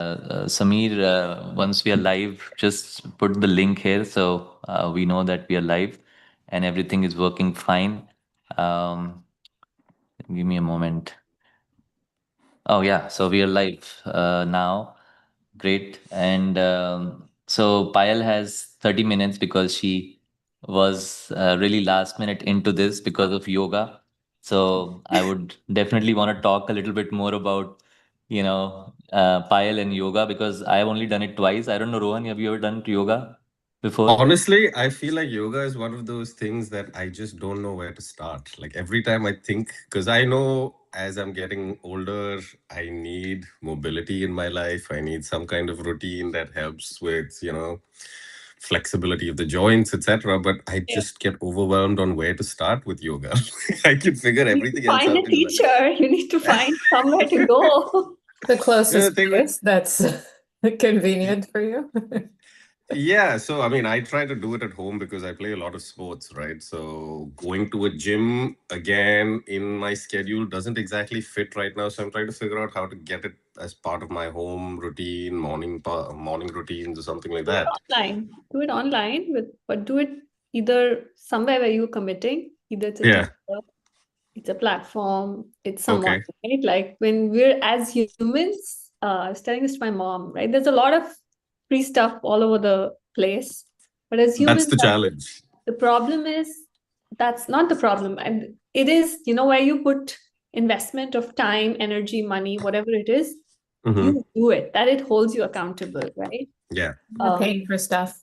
Samir, once we are live, just put the link here so we know that we are live and everything is working fine. Um, Give me a moment. Oh, yeah. So we are live now. Great. And so Payal has 30 minutes because she was really last minute into this because of yoga. So I would definitely want to talk a little bit more about, Payal and yoga because I've only done it twice. I don't know, Rohan, have you ever done yoga before? Honestly, I feel like yoga is one of those things that I just don't know where to start. Like every time I think, because I know as I'm getting older, I need mobility in my life. I need some kind of routine that helps with, flexibility of the joints, etc. But I Yeah. just get overwhelmed on where to start with yoga. I can figure You need to everything else find a out in life. teacher. You need to find somewhere to go. The The closest thing with place that's convenient for you. Yeah, so I mean, I try to do it at home because I play a lot of sports, right? So going to a gym again in my schedule doesn't exactly fit right now. So I'm trying to figure out how to get it as part of my home routine, morning routines or something like Do it that. online. Do it online but do it either somewhere where you're committing. Either it's a Yeah. teacher, it's a platform, it's someone, Okay. right? Like when we're as humans, I was telling this to my mom, right? There's a lot of free stuff all over the place. But as That's humans, the challenge. the problem is that's not the problem. And it is, where you put investment of time, energy, money, whatever it is, Hmm. you do it, that it holds you accountable, right? Yeah. We're paying for stuff.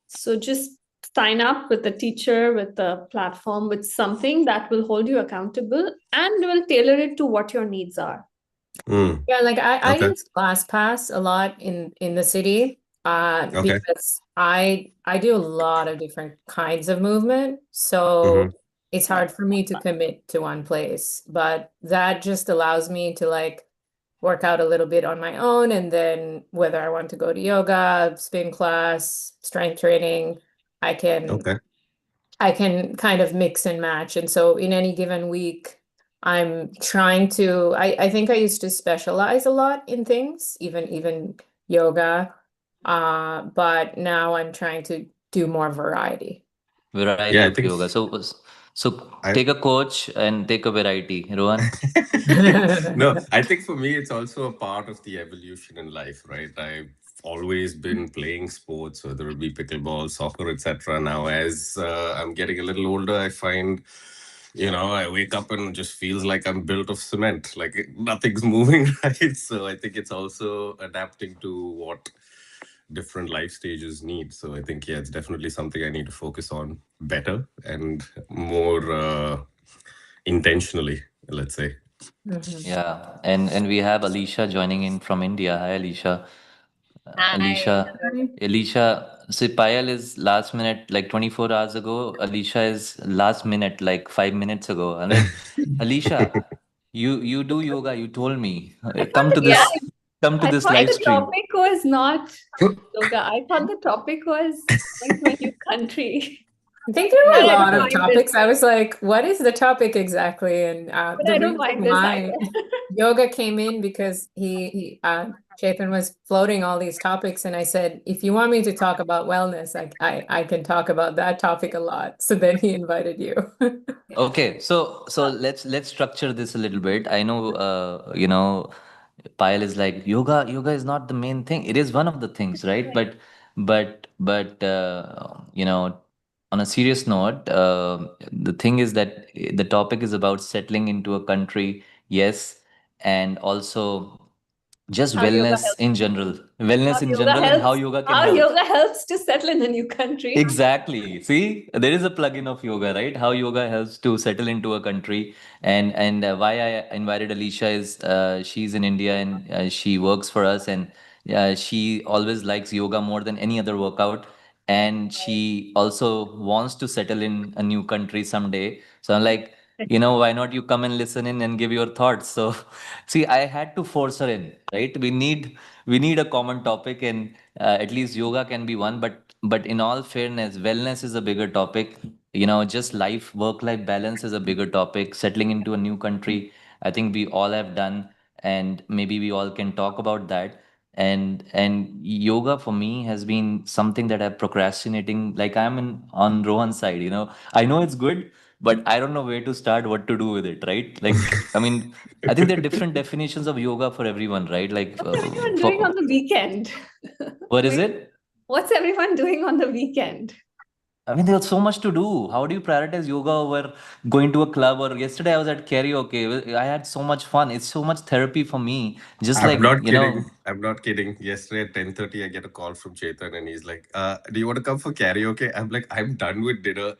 So just sign up with a teacher, with a platform, with something that will hold you accountable and will tailor it to what your needs are. Mm. Yeah, like I Okay. use ClassPass a lot in the city Okay. because I do a lot of different kinds of movement. So Hmm. it's Yeah. hard for me to commit to one place. But that just allows me to like work out a little bit on my own and then whether I want to go to yoga, spin class, strength training, I can Okay. I can kind of mix and match. And so in any given week, I'm trying to, I think I used to specialize a lot in things, even yoga. But now I'm trying to do more variety. Variety Yeah, I of think yoga. So I take a coach and take a variety, Rohan. no, I think for me, it's also a part of the evolution in life, right? I've always been playing sports, whether it be pickleball, soccer, etc. Now, as I'm getting a little older, I find, I wake up and it just feels like I'm built of cement, like nothing's moving, right? So I think it's also adapting to what different life stages need. So I think, yeah, it's definitely something I need to focus on better and more intentionally, let's say. Mhm. Yeah, and we have Alicia joining in from India. Hi, Alicia. Hi. Alicia. See, Payal is last minute, like 24 hours ago. Alicia is last minute, like 5 minutes ago. I'm like, Alicia, you do yoga. You told me. I thought Come to the Yeah. this, topic, come to I this thought live the stream. topic was not yoga. I thought the topic was going to a new country. I think there But were a Yeah. I don't lot of mind this. topics. I was like, what is the topic exactly? And But the I don't reason mind this why either. yoga came in because Chetan was floating all these topics, and I said, if you want me to talk about wellness, I can talk about that topic a lot. So then he invited you. Okay, so let's structure this a little bit. I know Payal is like yoga is not the main thing. It is one of the things, right? But on a serious note, the thing is that the topic is about settling into a country, yes, and also just How yoga helps. How wellness in yoga general, and how helps. yoga can How help. yoga helps to settle in a new country. Exactly. See, there is a plugin of yoga, right? How yoga helps to settle into a country, and why I invited Alicia is she's in India and she works for us, and she always likes yoga more than any other workout, and she also wants to settle in a new country someday. So I'm like, why not you come and listen in and give your thoughts? So, see, I had to force her in, right? We need a common topic, and at least yoga can be one, but in all fairness, wellness is a bigger topic. Just work life balance is a bigger topic. Settling into a new country, I think we all have done, and maybe we all can talk about that. and yoga for me has been something that I'm procrastinating. Like I'm on Rohan's side, I know it's good, but I don't know where to start, what to do with it, right? Like, I mean, I think there are different definitions of yoga for everyone, right? Like, What's everyone doing on for the weekend? what is Wait, it? what's everyone doing on the weekend? I mean, there's so much to do. How do you prioritize yoga over going to a club? Or yesterday I was at karaoke. I had so much fun. It's so much therapy for me. Just I'm like, not kidding. I'm not kidding. Yesterday at 10:30, I get a call from Chetan and he's like, do you want to come for karaoke? I'm like, I'm done with dinner.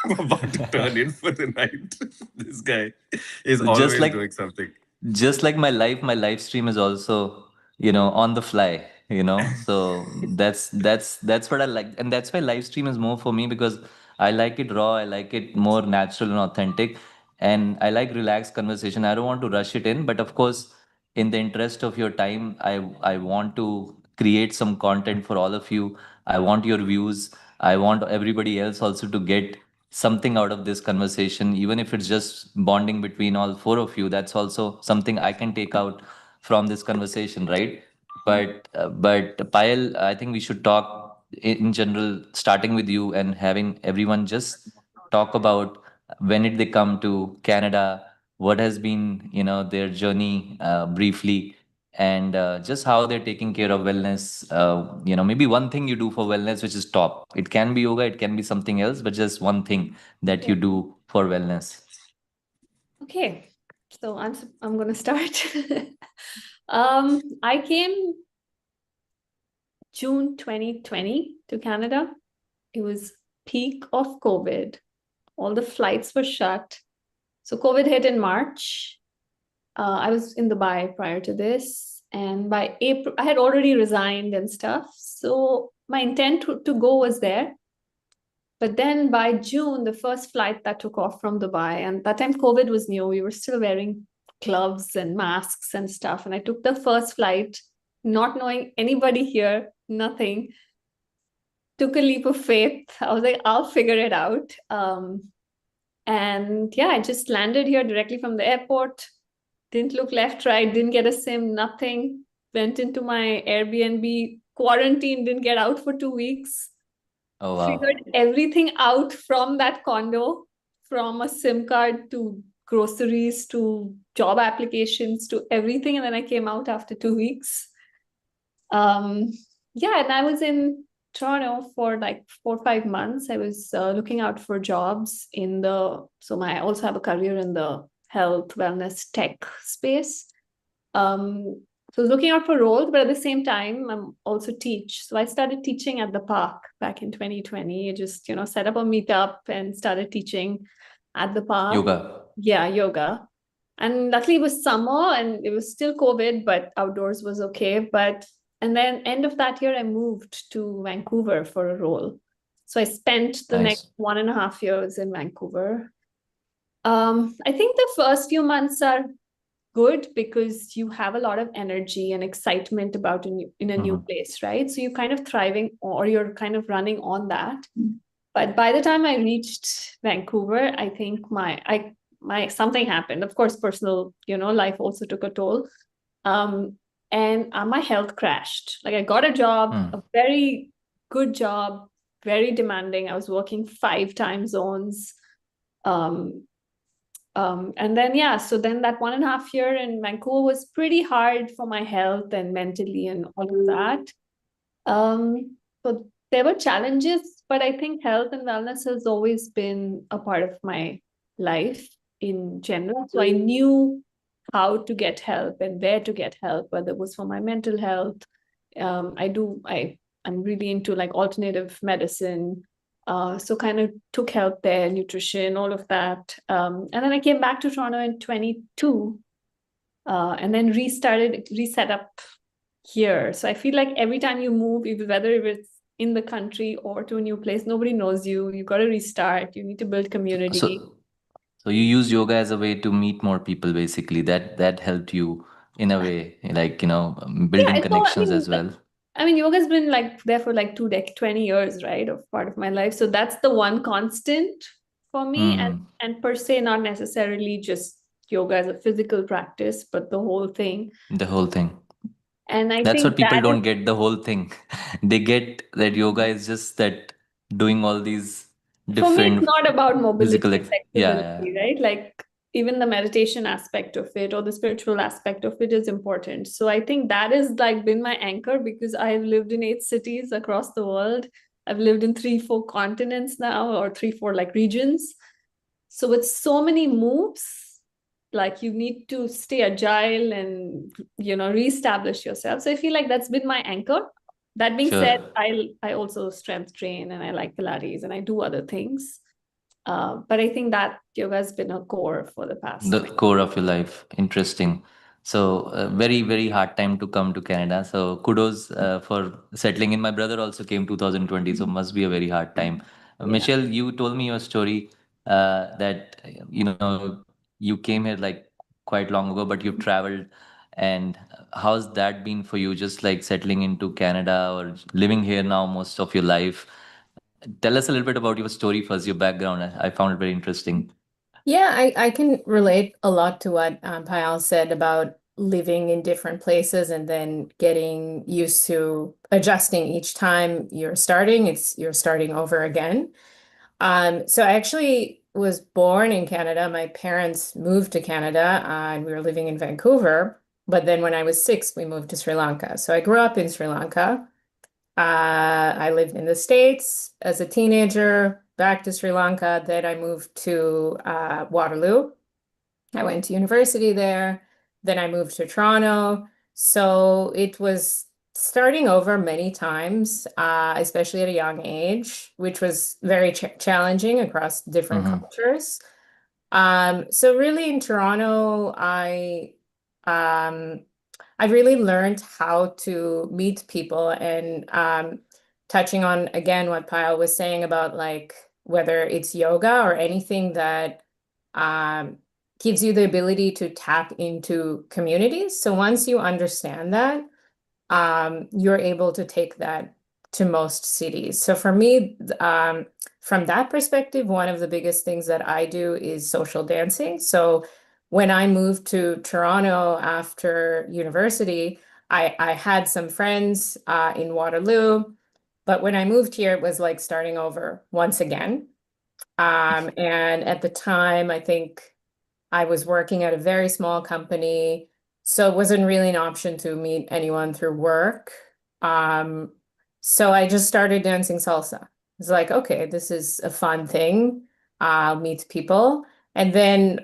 I'm about to turn in for the night. This guy is just always like doing something. just like my live stream is also on the fly, so that's what I like, and that's why live stream is more for me, because I like it raw, I like it more natural and authentic, and I like relaxed conversation. I don't want to rush it in, but of course, in the interest of your time, I want to create some content for all of you. I want your views. I want everybody else also to get something out of this conversation, even if it's just bonding between all four of you. That's also something I can take out from this conversation, right? But Payal, I think we should talk in general, starting with you and having everyone just talk about when did they come to Canada, what has been their journey briefly, and just how they're taking care of wellness. Maybe one thing you do for wellness which is top. It can be yoga, it can be something else, but just one thing that Yeah. you do for wellness. Okay, so I'm gonna start. I came June 2020 to Canada. It was peak of COVID. All the flights were shut. So COVID hit in March. I was in Dubai prior to this, and by April, I had already resigned and stuff. So my intent to go was there. But then by June, the first flight that took off from Dubai, and that time COVID was new, we were still wearing gloves and masks and stuff. And I took the first flight, not knowing anybody here, nothing. Took a leap of faith. I was like, I'll figure it out. And yeah, I just landed here directly from the airport. Didn't look left, right, didn't get a SIM, nothing. Went into my Airbnb, quarantine, didn't get out for 2 weeks. Oh Figured wow. everything out from that condo, from a SIM card to groceries to job applications to everything. And then I came out after 2 weeks. Yeah, and I was in Toronto for like 4 or 5 months. I was looking out for jobs I also have a career in the health, wellness, tech space. So I was looking out for roles, but at the same time, I'm also teach. So I started teaching at the park back in 2020. I just, set up a meetup and started teaching at the park. Yoga. Yeah, yoga. And luckily it was summer and it was still COVID, but outdoors was okay. And then end of that year, I moved to Vancouver for a role. So I spent the next Nice. 1.5 years in Vancouver. I think the first few months are good because you have a lot of energy and excitement about in a new Mhm. place, right? So you're kind of thriving or you're kind of running on that. But by the time I reached Vancouver, I think my something happened. Of course, personal, life also took a toll. Um, and my health crashed. Like I got a job, Hmm. a very good job, very demanding. I was working 5 time zones. Um, and then yeah, so then that 1.5 year in Vancouver was pretty hard for my health and mentally and all of that. So there were challenges, but I think health and wellness has always been a part of my life in general. So I knew how to get help and where to get help, whether it was for my mental health. I'm really into like alternative medicine. So kind of took help there, nutrition, all of that. And then I came back to Toronto in 22, and then reset up here. So I feel like every time you move, whether it's in the country or to a new place, nobody knows you. You got to restart. You need to build community. So so you use yoga as a way to meet more people, basically. That helped you in a way, like, Yeah, building so connections as well. yoga's been like there for like 20 years, right? Of part of my life. So that's the one constant for me. And Hmm. and per se, not necessarily just yoga as a physical practice, but the whole thing. The whole thing. And I That's think what people that is, don't get the whole thing. They get that yoga is just that doing all these for me, it's different not about physical, mobility and yeah, yeah, flexibility, right? Like even the meditation aspect of it or the spiritual aspect of it is important. So I think that is like been my anchor because I've lived in 8 cities across the world. I've lived in 3, 4 continents now, or 3, 4 like regions. So with so many moves, like you need to stay agile and reestablish yourself. So I feel like that's been my anchor. That being sure. said, I also strength train and I like Pilates and I do other things. But I think that yoga has been a core for the past The 20. core of your life. Interesting. So, very, very hard time to come to Canada. So, kudos for settling in. My brother also came 2020, so must be a very hard time. Yeah. Michelle, you told me your story that you came here like quite long ago, but you've traveled. And how's that been for you? Just like settling into Canada or living here now most of your life. Tell us a little bit about your story first, your background. I found it very interesting. Yeah, I can relate a lot to what Payal said about living in different places and then getting used to adjusting each time you're starting over again. So I actually was born in Canada. My parents moved to Canada, and we were living in Vancouver. But then when I was 6, we moved to Sri Lanka. So I grew up in Sri Lanka. I lived in the States as a teenager, back to Sri Lanka. Then I moved to Waterloo. I went to university there. Then I moved to Toronto. So it was starting over many times, especially at a young age, which was very challenging across different Mm-hmm. cultures. So really in Toronto, um, I really learned how to meet people and touching on again what Payal was saying about like whether it's yoga or anything that um, gives you the ability to tap into communities. So once you understand that, you're able to take that to most cities. So for me, from that perspective, one of the biggest things that I do is social dancing. So when I moved to Toronto after university, I had some friends in Waterloo, but when I moved here, it was like starting over once again. And at the time, I think I was working at a very small company, so it wasn't really an option to meet anyone through work. Um, so I just started dancing salsa. It's like, okay, this is a fun thing. I'll meet people. And then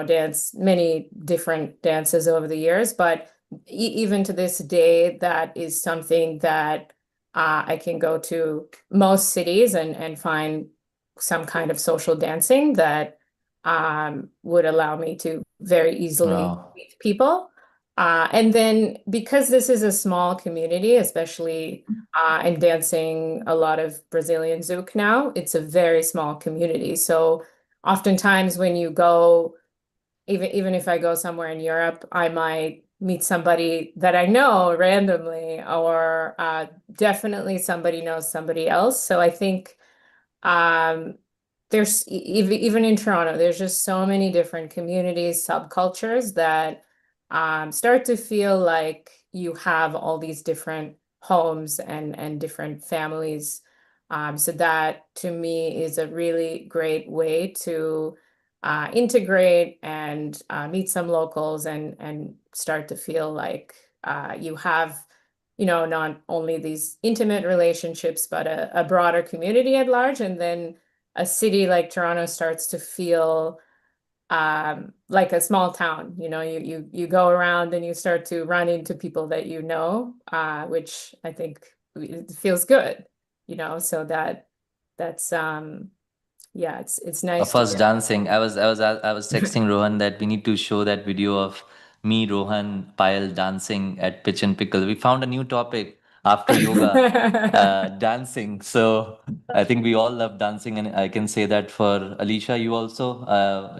danced many different dances over the years, but even to this day, that is something that I can go to most cities and find some kind of social dancing that would allow me to very easily Wow. meet people. And then because this is a small community, especially I'm dancing a lot of Brazilian Zouk now, it's a very small community. So oftentimes when you go, even if I go somewhere in Europe, I might meet somebody that I know randomly, or definitely somebody knows somebody else. So I think um, there's even in Toronto, there's just so many different communities, subcultures that start to feel like you have all these different homes and different families. So that to me is a really great way to integrate and meet some locals and start to feel like you have not only these intimate relationships, but a broader community at large. And then a city like Toronto starts to feel like a small town. You go around and you start to run into people that which I think it feels good, so that's yeah, it's nice Of to us dancing. I was texting Rohan that we need to show that video of me, Rohan, Payal dancing at Pitch and Pickle. We found a new topic after yoga, hear. dancing. So I think we all love dancing, and I can say that for Alicia, you also,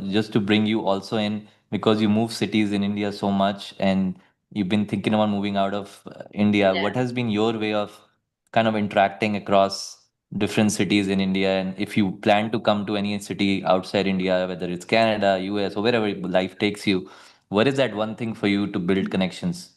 just to bring you also in because you move cities in India so much, and you've been thinking about moving out of India. What has been your way of kind of interacting across different cities in India? And if you plan to come to any city outside India, whether it's Canada, US, or wherever life takes you, what is that one thing for you to build connections?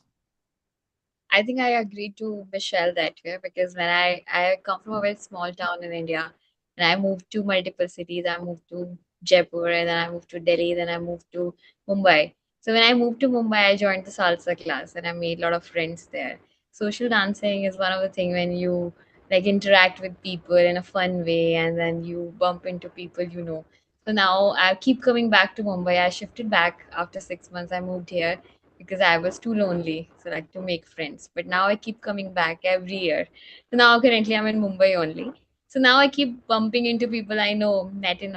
I think I agree to Michelle that way because when I come from a very small town in India and I moved to multiple cities. I moved to Jaipur and then I moved to Delhi, then I moved to Mumbai. So when I moved to Mumbai, I joined the salsa class and I made a lot of friends there. Social dancing is one of the thing when you like interact with people in a fun way and then you bump into people you know. So now I keep coming back to Mumbai. I shifted back after 6 months. I moved here because I was too lonely, so like to make friends. But now I keep coming back every year. So now currently I'm in Mumbai only. So now I keep bumping into people I know, met in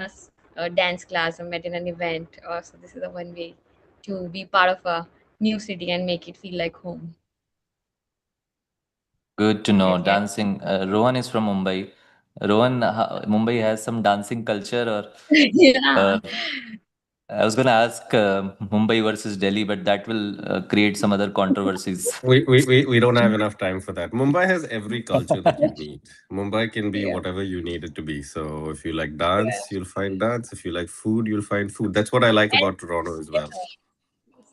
a dance class or met in an event. Or so this is a one way to be part of a new city and make it feel like home. Good to know. Okay. Dancing. Rohan is from Mumbai. Rohan, Mumbai has some dancing culture, or Yeah. I was going to ask Mumbai versus Delhi, but that will create some other controversies. We don't have enough time for that. Mumbai has every culture that you need. Mumbai can be Yeah. whatever you need it to be. So if you like dance, you'll find dance. If you like food, you'll find food. That's what I like And about Toronto as well. yeah.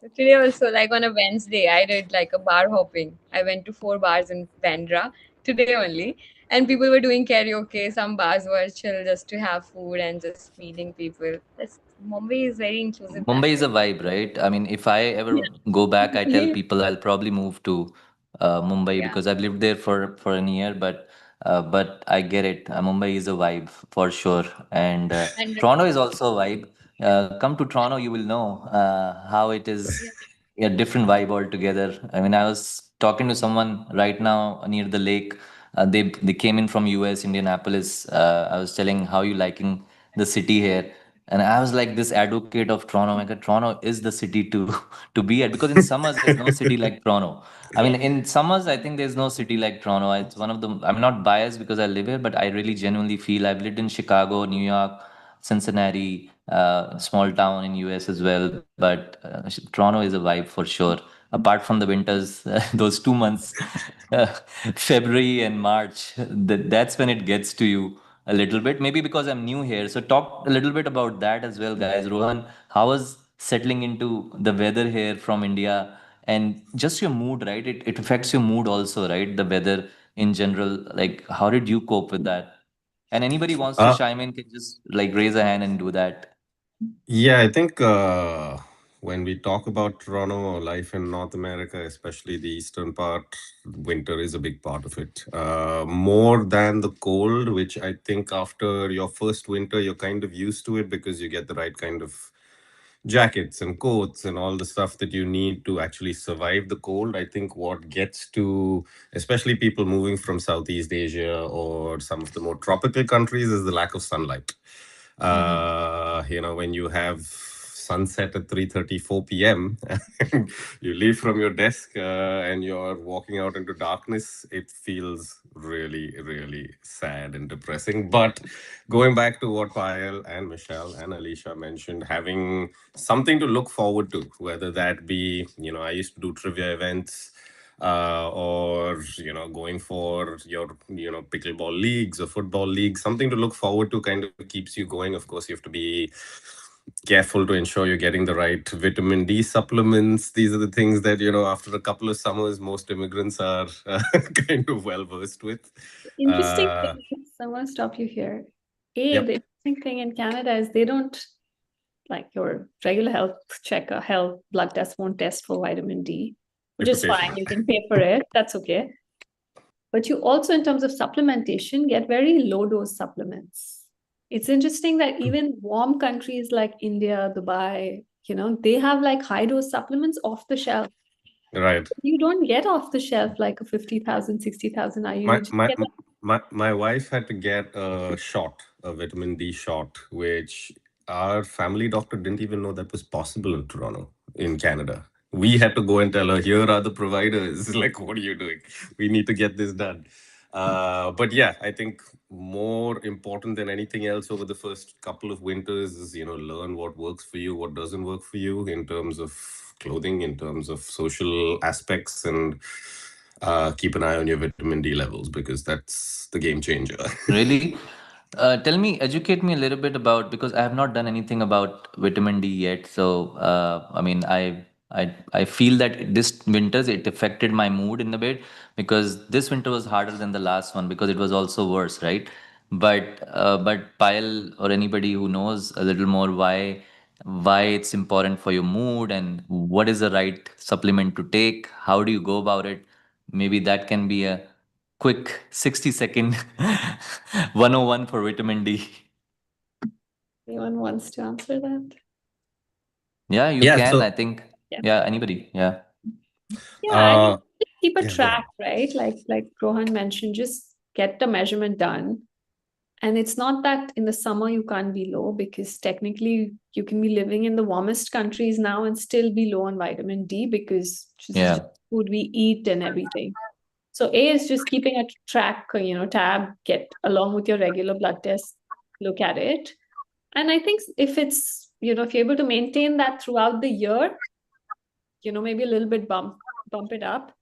So today also, like on a Wednesday, I did like a bar hopping. I went to 4 bars in Bandra today only, and people were doing karaoke. Some bars were chill just to have food and just meeting people. That's, Mumbai is very inclusive that Mumbai is way. a vibe, right? I mean, if I ever Yeah, go back, I tell Yeah. people I'll probably move to Mumbai yeah, because I've lived there for a year. But I get it. Mumbai is a vibe for sure, and 100%. Toronto is also a vibe. Come to Toronto, you will know how it is Yeah, a different vibe altogether. I mean, I was talking to someone right now near the lake. They came in from US, Indianapolis. I was telling how you liking the city here. And I was like this advocate of Toronto. Like, Toronto is the city to to be at because in summers there's no city like Toronto. I mean, yeah. in summers I think there's no city like Toronto. It's one of the. I'm not biased because I live here, but I really genuinely feel I've lived in Chicago, New York, Cincinnati, small town in US as well. But Toronto is a vibe for sure. Apart from the winters, those 2 months, uh, February and March, that's when it gets to you a little bit. Maybe because I'm new here. So talk a little bit about that as well, guys. Rohan, how was settling into the weather here from India and just your mood, right? It affects your mood also, right? The weather in general. Like, how did you cope with that? And anybody wants to Uh, chime in can just like raise a hand and do that. yeah, I think when we talk about Toronto or life in North America, especially the eastern part, winter is a big part of it. More than the cold, which I think after your first winter, you're kind of used to it because you get the right kind of jackets and coats and all the stuff that you need to actually survive the cold. I think what gets to, especially people moving from Southeast Asia or some of the more tropical countries, is the lack of sunlight. Hmm. When you have sunset at 3:30, 4 p.m. and you leave from your desk and you're walking out into darkness, it feels really, really sad and depressing. But going back to what Payal and Michelle and Alicia mentioned, having something to look forward to, whether that be, I used to do trivia events or going for your pickleball leagues or football leagues, something to look forward to kind of keeps you going. Of course, you have to be careful to ensure you're getting the right vitamin D supplements. These are the things that after a couple of summers most immigrants are kind of well versed with. Interesting uh, thing is, I want to stop you here. yep. The interesting thing in Canada is they don't, like your regular health checker, health blood test won't test for vitamin D, which If you is pay for fine. it. You can pay for it. That's okay. But you also, in terms of supplementation, get very low dose supplements. It's interesting that even warm countries like India, Dubai, they have like high dose supplements off the shelf. Right. You don't get off the shelf like a 50,000, 60,000 IU. My You just my get my wife had to get a vitamin D shot, which our family doctor didn't even know that was possible in Toronto, in Canada. We had to go and tell her, here are the providers. Like, what are you doing? We need to get this done. But yeah, I think more important than anything else over the first couple of winters is, learn what works for you, what doesn't work for you in terms of clothing, in terms of social aspects, and keep an eye on your vitamin D levels because that's the game changer. Really? Tell me, educate me a little bit about because I have not done anything about vitamin D yet. So, I mean, I I feel that this winters it affected my mood in a bit, because this winter was harder than the last one because it was also worse, right? But Payal or anybody who knows a little more why it's important for your mood and what is the right supplement to take, how do you go about it? Maybe that can be a quick 60-second 101 for vitamin D. Anyone wants to answer that? Yeah, you Yeah. can, I So, think. Yeah. Yeah, anybody. Yeah. Yeah, I mean, uh, just keep a yeah, go ahead. track, right? Like Rohan mentioned, just get the measurement done. And it's not that in the summer you can't be low, because technically you can be living in the warmest countries now and still be low on vitamin D, because this is just Yeah. food we eat and everything. So A is just keeping a track, tab, get along with your regular blood test, look at it. And I think if it's, if you're able to maintain that throughout the year, maybe a little bit bump it up.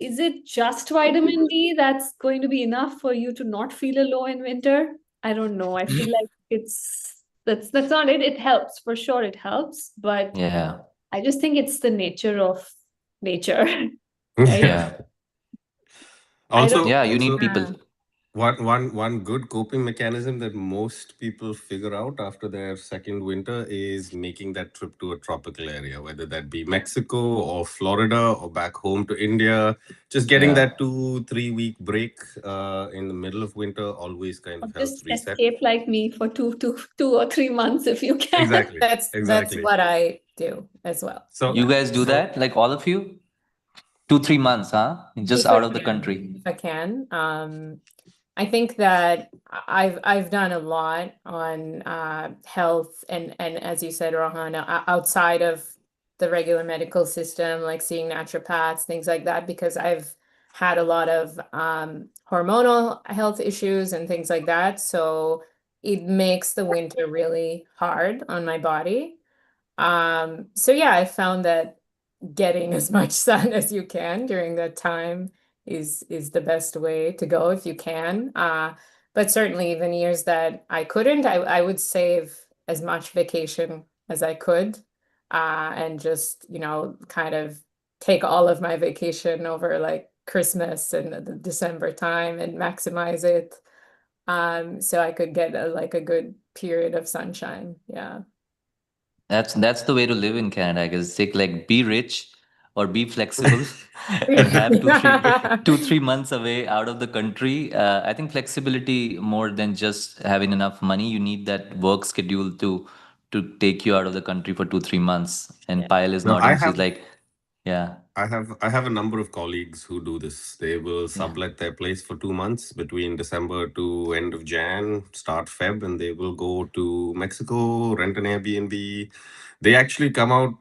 Is it just vitamin D that's going to be enough for you to not feel a low in winter? I don't know. I feel like that's not it. It helps, for sure it helps, but Yeah. I just think it's the nature of nature, right? Yeah. Yeah. I don't Yeah, you need Also, people. Yeah. one good coping mechanism that most people figure out after their second winter is making that trip to a tropical area, whether that be Mexico or Florida or back home to India. Just getting Yeah. that 2 3 week break in the middle of winter always kind or of helps just reset. escape like me for 2 or 3 months if you can. Exactly. That's Exactly. what I do as well. So You Yeah. guys do so that? Like all of you? 2-3 months, huh? Just If I out of the can, country. if I can. I think that I've done a lot on health and as you said, Rohan, outside of the regular medical system, like seeing naturopaths, things like that, because I've had a lot of hormonal health issues and things like that. So it makes the winter really hard on my body. So yeah, I found that getting as much sun as you can during that time is the best way to go if you can. But certainly even years that I couldn't, I would save as much vacation as I could, and just, kind of take all of my vacation over like Christmas and the December time and maximize it. So I could get like a good period of sunshine. Yeah. That's the way to live in Canada, I guess. Take like be rich or be flexible and have two, 3 months away out of the country. I think flexibility more than just having enough money. You need that work schedule to take you out of the country for 2, 3 months. And Yeah. Payal is no, I nodding. She's have like, yeah, I have a number of colleagues who do this. They will yeah. sublet their place for 2 months between December to end of Jan, start Feb, and they will go to Mexico, rent an Airbnb. They actually come out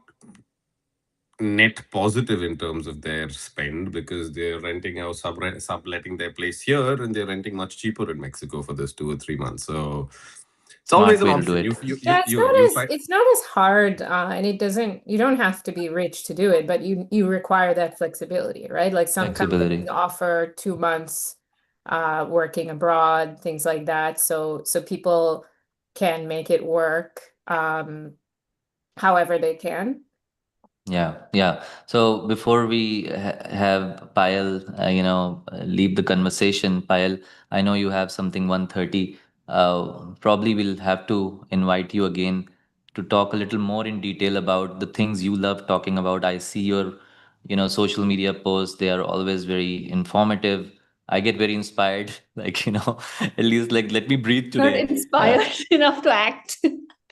net positive in terms of their spend because they're renting out subletting their place here, and they're renting much cheaper in Mexico for this 2 or 3 months. So it's always Smart an way to do option. it. Yeah, You find. it's not as hard, and you don't have to be rich to do it, but you require that flexibility, right? Like some companies Flexibility. offer 2 months working abroad, things like that. So people can make it work however they can. Yeah, yeah. So before we have Payal, leave the conversation, Payal, I know you have something 1:30. Probably we'll have to invite you again to talk a little more in detail about the things you love talking about. I see your, social media posts. They are always very informative. I get very inspired, like, at least like let me breathe Not today. inspired enough to act.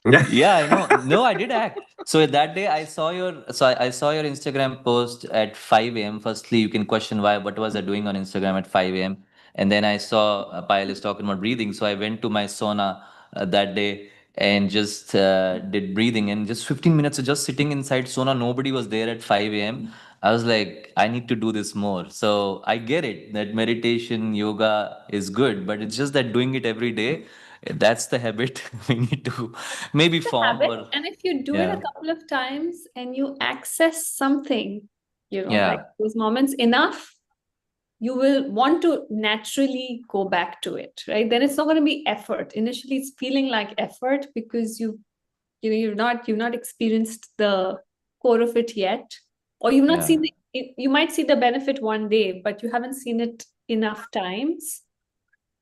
Yeah. Yeah, I know. No, I did act. So that day I saw your Instagram post at 5 a.m. Firstly, you can question why, what was I doing on Instagram at 5 a.m. And then I saw Payal is talking about breathing. So I went to my sauna that day and just did breathing, and just 15 minutes of just sitting inside sauna. Nobody was there at 5 a.m. I was like, I need to do this more. So I get it that meditation, yoga is good, but it's just that doing it every day, that's the habit we need to maybe The form. habit. Or And if you do it a yeah, couple of times and you access something, like yeah, those moments enough, you will want to naturally go back to it, right? Then it's not going to be effort. Initially, it's feeling like effort because you've you've not experienced the core of it yet, or you've not Yeah. seen you might see the benefit one day, but you haven't seen it enough times,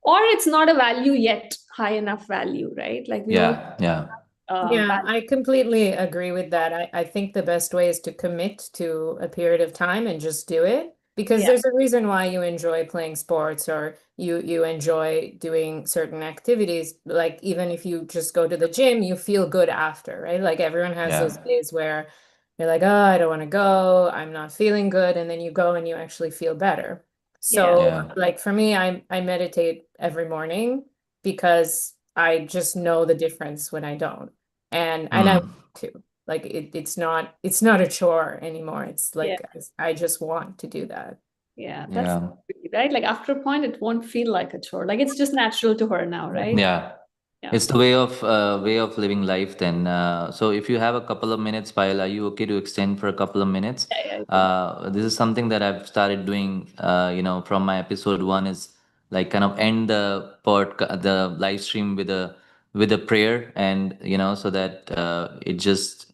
or it's not a value yet, high enough value, right? Like we all Yeah. Yeah. Yeah, value. I completely agree with that. I think the best way is to commit to a period of time and just do it because Yeah, there's a reason why you enjoy playing sports or you enjoy doing certain activities. Like even if you just go to the gym, you feel good after, right? Like everyone has those Yeah. days where you're like, oh, I don't want to go, I'm not feeling good, and then you go and you actually feel better. yeah, So, Yeah. like for me, I meditate every morning because I just know the difference when I don't and I want Mm. to like it's not a chore anymore. It's yeah, like I just want to do that. yeah. That's Yeah. right. Like after a point, it won't feel like a chore. Like it's just natural to her now, right? Yeah. Yeah, It's the way of living life then. So if you have a couple of minutes, Payal, are you okay to extend for a couple of minutes? yeah, yeah. I think. This is something that I've started doing, from my episode one is like kind of end the live stream with a prayer, and so that it just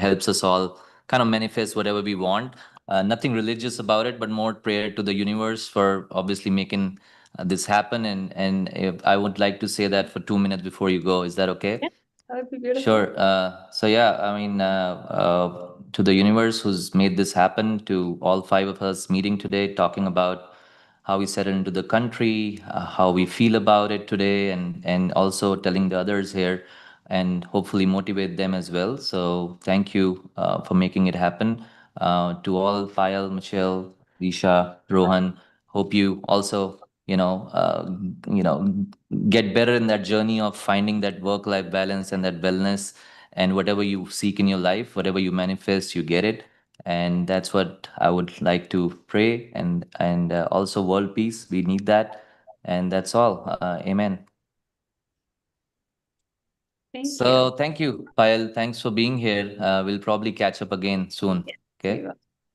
helps us all kind of manifest whatever we want. Nothing religious about it, but more prayer to the universe for obviously making this happen. And if I would like to say that for 2 minutes before you go. Is that okay? Yeah, that would be beautiful. Sure. So yeah, I mean, to the universe who's made this happen, to all five of us meeting today, talking about how we settle into the country, how we feel about it today, and also telling the others here, and hopefully motivate them as well. So thank you for making it happen. To all, Payal, Michelle, Risha, Rohan. Hope you also, you know, get better in that journey of finding that work-life balance and that wellness, and whatever you seek in your life, whatever you manifest, you get it. And that's what I would like to pray, and also world peace. We need that, and that's all. Amen. Thank you. So thank you, Payal. Thanks for being here. We'll probably catch up again soon. Yeah, we Okay. will.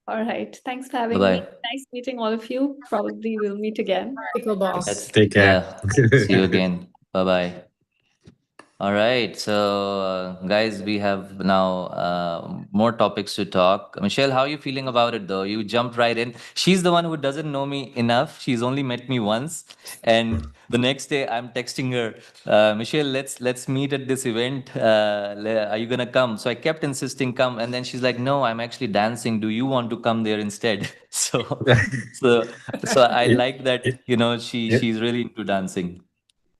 All right. Thanks for Bye having me. bye. Nice meeting all of you. Probably we'll meet again. Pickleball. Let's Take care. yeah. See you again. Bye bye. All right. So, guys, we have now more topics to talk. Michelle, how are you feeling about it, though? You jumped right in. She's the one who doesn't know me enough. She's only met me once, and the next day I'm texting her, Michelle, let's meet at this event. Are you gonna come? So I kept insisting, come, and then she's like, No, I'm actually dancing. Do you want to come there instead? So, so, so I You, like that. you, She's really into dancing.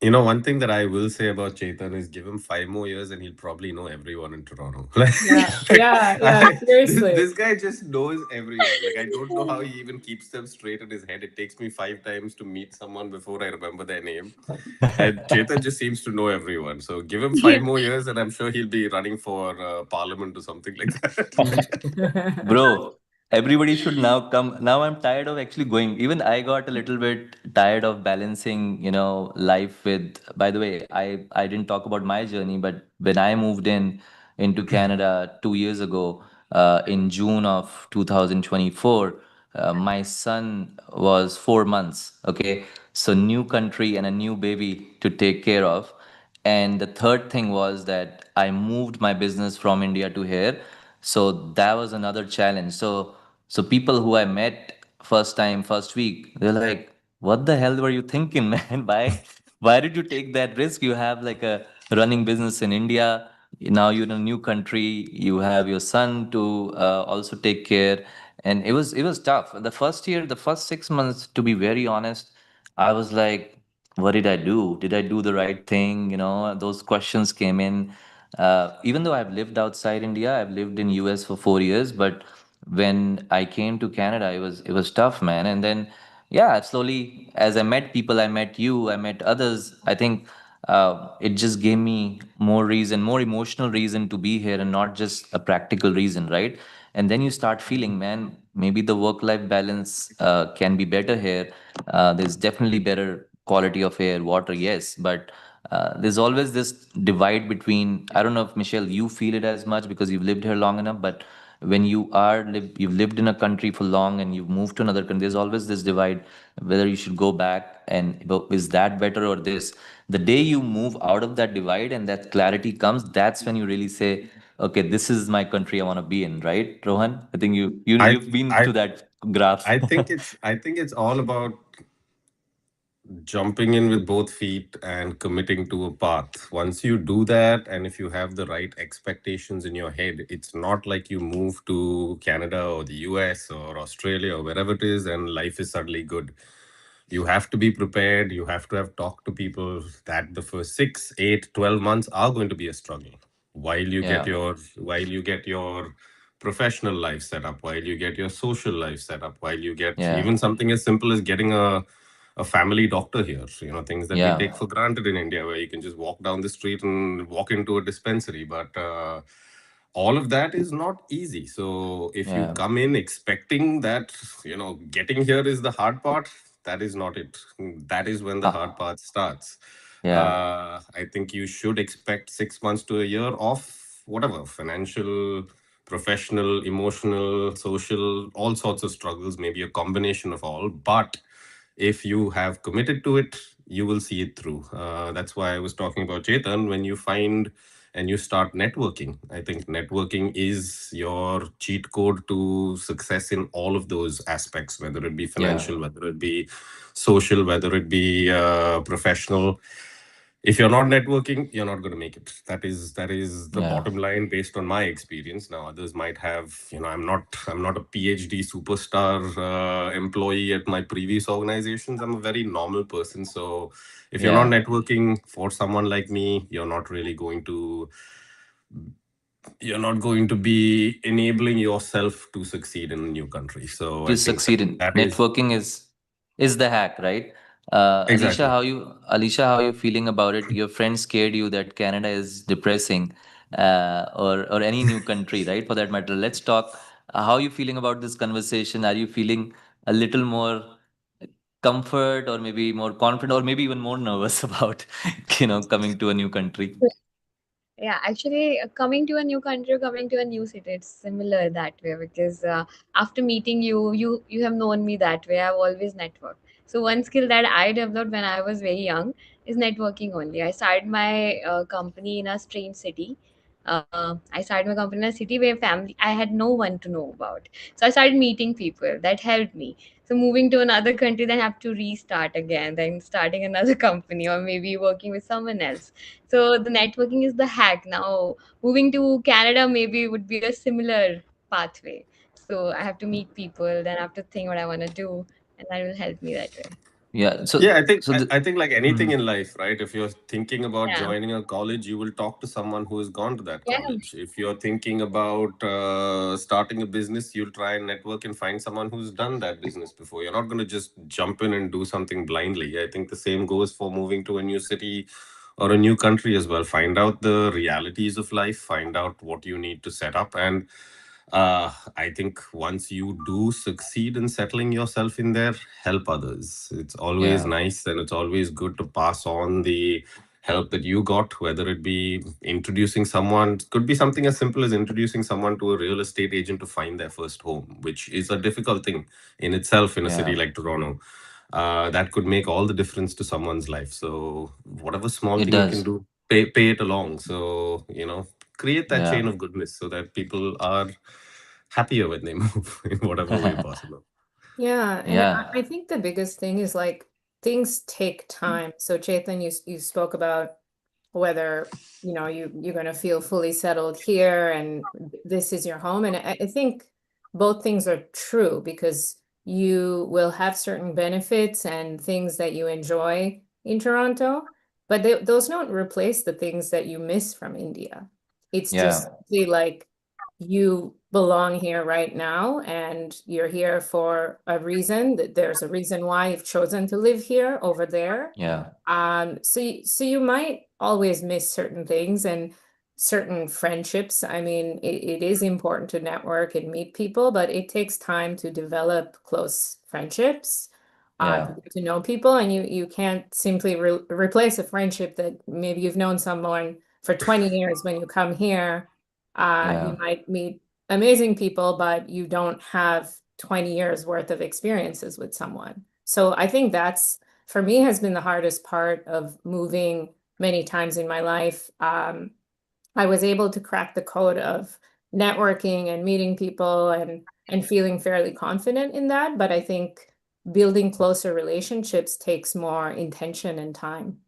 one thing that I will say about Chetan is give him 5 more years and he'll probably know everyone in Toronto. Yeah, Like, yeah, yeah, seriously. this guy just knows everyone. Like, I don't know how he even keeps them straight in his head. It takes me 5 times to meet someone before I remember their name. And Chetan just seems to know everyone. So give him Yeah. 5 more years and I'm sure he'll be running for parliament or something like that. Bro, everybody should now come. Now I'm tired of actually going. Even I got a little bit tired of balancing, life with. By the way, I didn't talk about my journey, but when I moved into Canada 2 years ago, in June of 2024, my son was 4 months. Okay, so new country and a new baby to take care of. And the third thing was that I moved my business from India to here. So that was another challenge. So people who I met first time, first week, they're like, what the hell were you thinking, man? Why did you take that risk? You have like a running business in India. Now you're in a new country. You have your son to also take care. And it was tough. The first year, the first 6 months, to be very honest, I was like, what did I do? Did I do the right thing? Those questions came in. Even though I've lived outside India, I've lived in US for 4 years, but when I came to Canada, it was tough, man. And then, yeah, slowly as I met people, I met you, I met others. I think it just gave me more reason, more emotional reason to be here, and not just a practical reason, right? And then you start feeling, man, maybe the work-life balance can be better here. There's definitely better quality of air, water, yes, but there's always this divide between. I don't know if Michelle, you feel it as much because you've lived here long enough, but when you've lived in a country for long and you've moved to another country, there's always this divide whether you should go back and is that better or this. The day you move out of that divide and that clarity comes, that's when you really say, okay, this is my country I want to be in, right, Rohan? I think I you've been I to that graph. I think it's all about jumping in with both feet and committing to a path. Once you do that, and if you have the right expectations in your head, it's not like you move to Canada or the US or Australia or wherever it is and life is suddenly good. You have to be prepared. You have to have talked to people that the first 6, 8, 12 months are going to be a struggle Yeah, while you get your professional life set up, while you get your social life set up, while you get yeah, even something as simple as getting a family doctor here. Things that we take yeah, for granted in India, where you can just walk down the street and walk into a dispensary. But all of that is not easy. So if you yeah. come in expecting that, getting here is the hard part, that is not it. That is when the hard Ha, part starts. yeah, I think you should expect 6 months to a year of whatever financial, professional, emotional, social, all sorts of struggles, maybe a combination of all. But if you have committed to it, you will see it through. That's why I was talking about Chetan. When you find and you start networking, I think networking is your cheat code to success in all of those aspects, whether it be yeah, financial, whether it be social, whether it be professional. If you're not networking, you're not going to make it. That is the yeah, bottom line based on my experience. Now others might have, I'm not a PhD superstar employee at my previous organizations. I'm a very normal person. So if you're not yeah. networking for someone like me, you're not going to be enabling yourself to succeed in a new country. So I To think succeed in that is networking is the hack, right? exactly. Alicia, how you feeling about it? Your friend scared you that Canada is depressing, or any new country, right? For that matter. Let's talk. How you feeling about this conversation? Are you feeling a little more comfort, or maybe more confident, or maybe even more nervous about coming to a new country? Yeah, actually, coming to a new country, coming to a new city, it's similar that way because after meeting you, you have known me that way. I've always networked. So one skill that I developed when I was very young is networking only. I started my company in a strange city. I started my company in a city where family I had no one to know about. So I started meeting people. That helped me. So moving to another country, then have to restart again, then starting another company or maybe working with someone else. So the networking is the hack. Now moving to Canada maybe would be a similar pathway. So I have to meet people, then I have to think what I want to do, and that will help me that way. Yeah. Yeah, So I think so I, the I think like anything Mhm. in life, right? If you're thinking about Yeah, joining a college, you will talk to someone who has gone to that yeah, college. If you're thinking about starting a business, you'll try and network and find someone who's done that business before. You're not going to just jump in and do something blindly. I think the same goes for moving to a new city or a new country as well. Find out the realities of life, find out what you need to set up, and I think once you do succeed in settling yourself in there, help others. It's always Yeah, nice and it's always good to pass on the help that you got, whether it be introducing someone, it could be something as simple as introducing someone to a real estate agent to find their first home, which is a difficult thing in itself in a city yeah, like Toronto. That could make all the difference to someone's life. So, whatever small it thing you can does. do, pay it along. So, create that chain Yeah. of goodness so that people are happier when they move in whatever way possible. Yeah, and I Yeah, think the biggest thing is like things take time. So Chetan, you spoke about whether you're going to feel fully settled here and this is your home, and I think both things are true because you will have certain benefits and things that you enjoy in Toronto, but those don't replace the things that you miss from India. It's just yeah, simply like you belong here right now and you're here for a reason, that there's a reason why you've chosen to live here over there. yeah, So you might always miss certain things and certain friendships. I mean, it is important to network and meet people, but it takes time to develop close friendships, to yeah, get to know people, and you can't simply replace a friendship that maybe you've known someone for 20 years when you come here. You yeah, might meet amazing people, but you don't have 20 years worth of experiences with someone. So I think that's, for me, has been the hardest part of moving many times in my life. I was able to crack the code of networking and meeting people and feeling fairly confident in that. But I think building closer relationships takes more intention and time.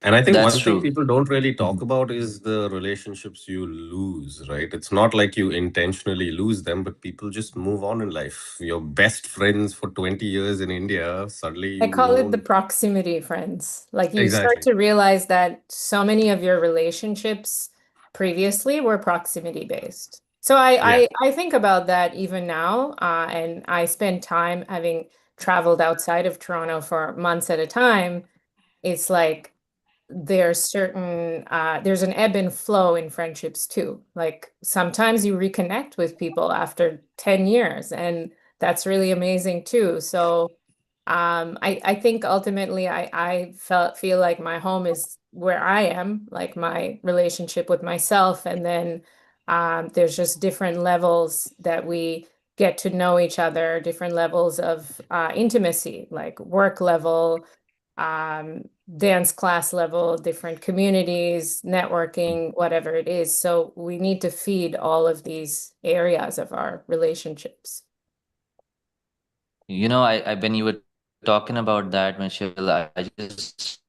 And I think That's one thing true. people don't really talk about is the relationships you lose, right? It's not like you intentionally lose them, but people just move on in life. Your best friends for 20 years in India, suddenly I you call it the don't. proximity friends. Like you start Exactly. to realize that so many of your relationships previously were proximity based. So Yeah. I think about that even now, and I spend time having traveled outside of Toronto for months at a time. It's like there's an ebb and flow in friendships too. Like sometimes you reconnect with people after 10 years, and that's really amazing too. So I think ultimately I feel like my home is where I am, like my relationship with myself, and then there's just different levels that we get to know each other, different levels of intimacy, like work level, um, dance class level, different communities, networking, whatever it is. So we need to feed all of these areas of our relationships. When you were talking about that, Michelle, I just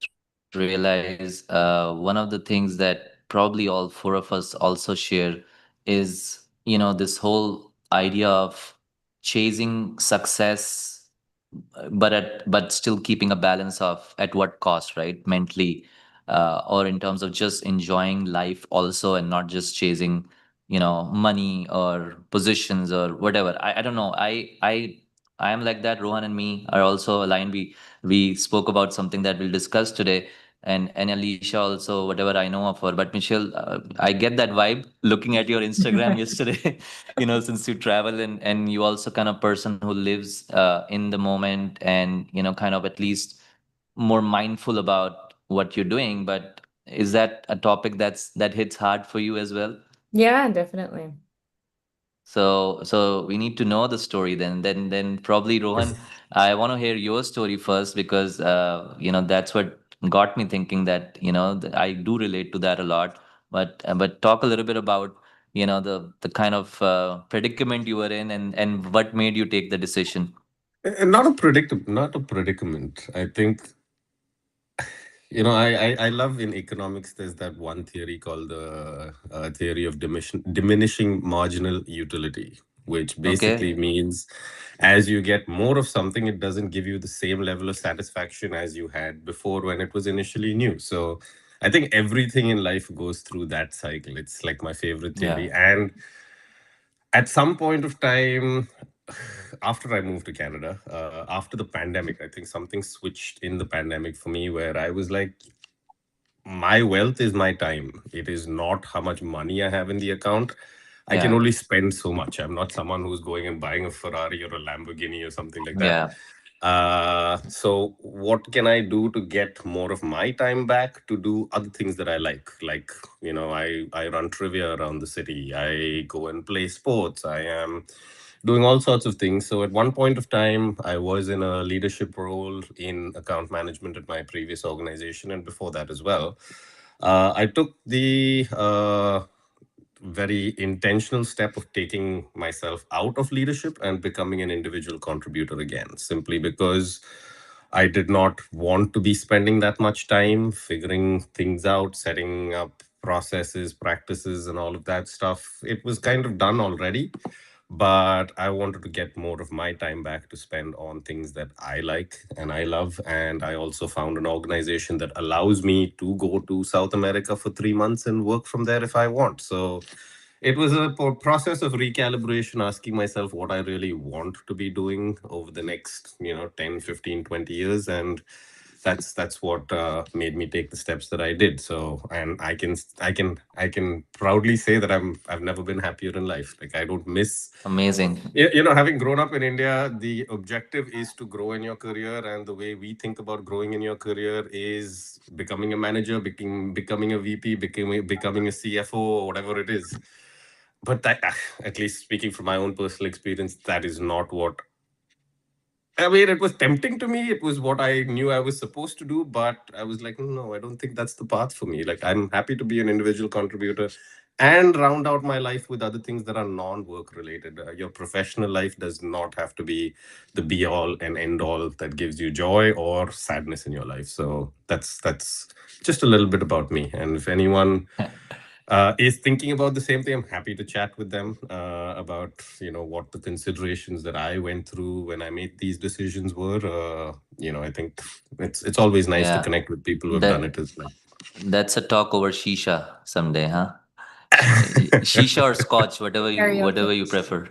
realized one of the things that probably all four of us also share is, this whole idea of chasing success, but still keeping a balance of at what cost, right? Mentally, or in terms of just enjoying life also, and not just chasing, money or positions or whatever. I don't know. I am like that. Rohan and me are also aligned. We spoke about something that we'll discuss today, and Alicia also, whatever I know of her. But Michelle, I get that vibe looking at your Instagram yesterday. Since you travel, and you also kind of person who lives in the moment, and kind of at least more mindful about what you're doing. But is that a topic that hits hard for you as well? Yeah, definitely. So we need to know the story then. Then probably Rohan, I want to hear your story first, because that's what got me thinking that I do relate to that a lot. But talk a little bit about the kind of predicament you were in, and what made you take the decision. Not a predicament. I think, I love in economics, there's that one theory called the theory of diminishing marginal utility, which basically Okay. means as you get more of something, it doesn't give you the same level of satisfaction as you had before when it was initially new. So I think everything in life goes through that cycle. It's like my favorite Yeah. theory. And at some point of time, after I moved to Canada, after the pandemic, I think something switched in the pandemic for me where I was like, my wealth is my time. It is not how much money I have in the account. I can Yeah. only spend so much. I'm not someone who's going and buying a Ferrari or a Lamborghini or something like that. Yeah. So what can I do to get more of my time back to do other things that I like? Like, I run trivia around the city. I go and play sports. I am doing all sorts of things. So at one point of time, I was in a leadership role in account management at my previous organization, and before that as well. I took the very intentional step of taking myself out of leadership and becoming an individual contributor again, simply because I did not want to be spending that much time figuring things out, setting up processes, practices, and all of that stuff. It was kind of done already, but I wanted to get more of my time back to spend on things that I like and I love. And I also found an organization that allows me to go to South America for 3 months and work from there if I want. So it was a process of recalibration, asking myself what I really want to be doing over the next 10, 15, 20 years. And that's what made me take the steps that I did. So, and I can proudly say that I've never been happier in life. Like, I don't miss. Amazing. Having grown up in India, the objective is to grow in your career, and the way we think about growing in your career is becoming a manager, becoming a VP, becoming a CFO, or whatever it is. but that, at least speaking from my own personal experience, that is not what I mean. It was tempting to me. It was what I knew I was supposed to do, but I was like, no, I don't think that's the path for me. Like, I'm happy to be an individual contributor and round out my life with other things that are non-work related. Your professional life does not have to be the be all and end all that gives you joy or sadness in your life. So that's just a little bit about me. And if anyone is thinking about the same thing, I'm happy to chat with them about what the considerations that I went through when I made these decisions were. I think it's always nice to Yeah, connect with people who have done it that as well. that's a talk over shisha someday, huh? Shisha or scotch, Karaoke. whatever you prefer.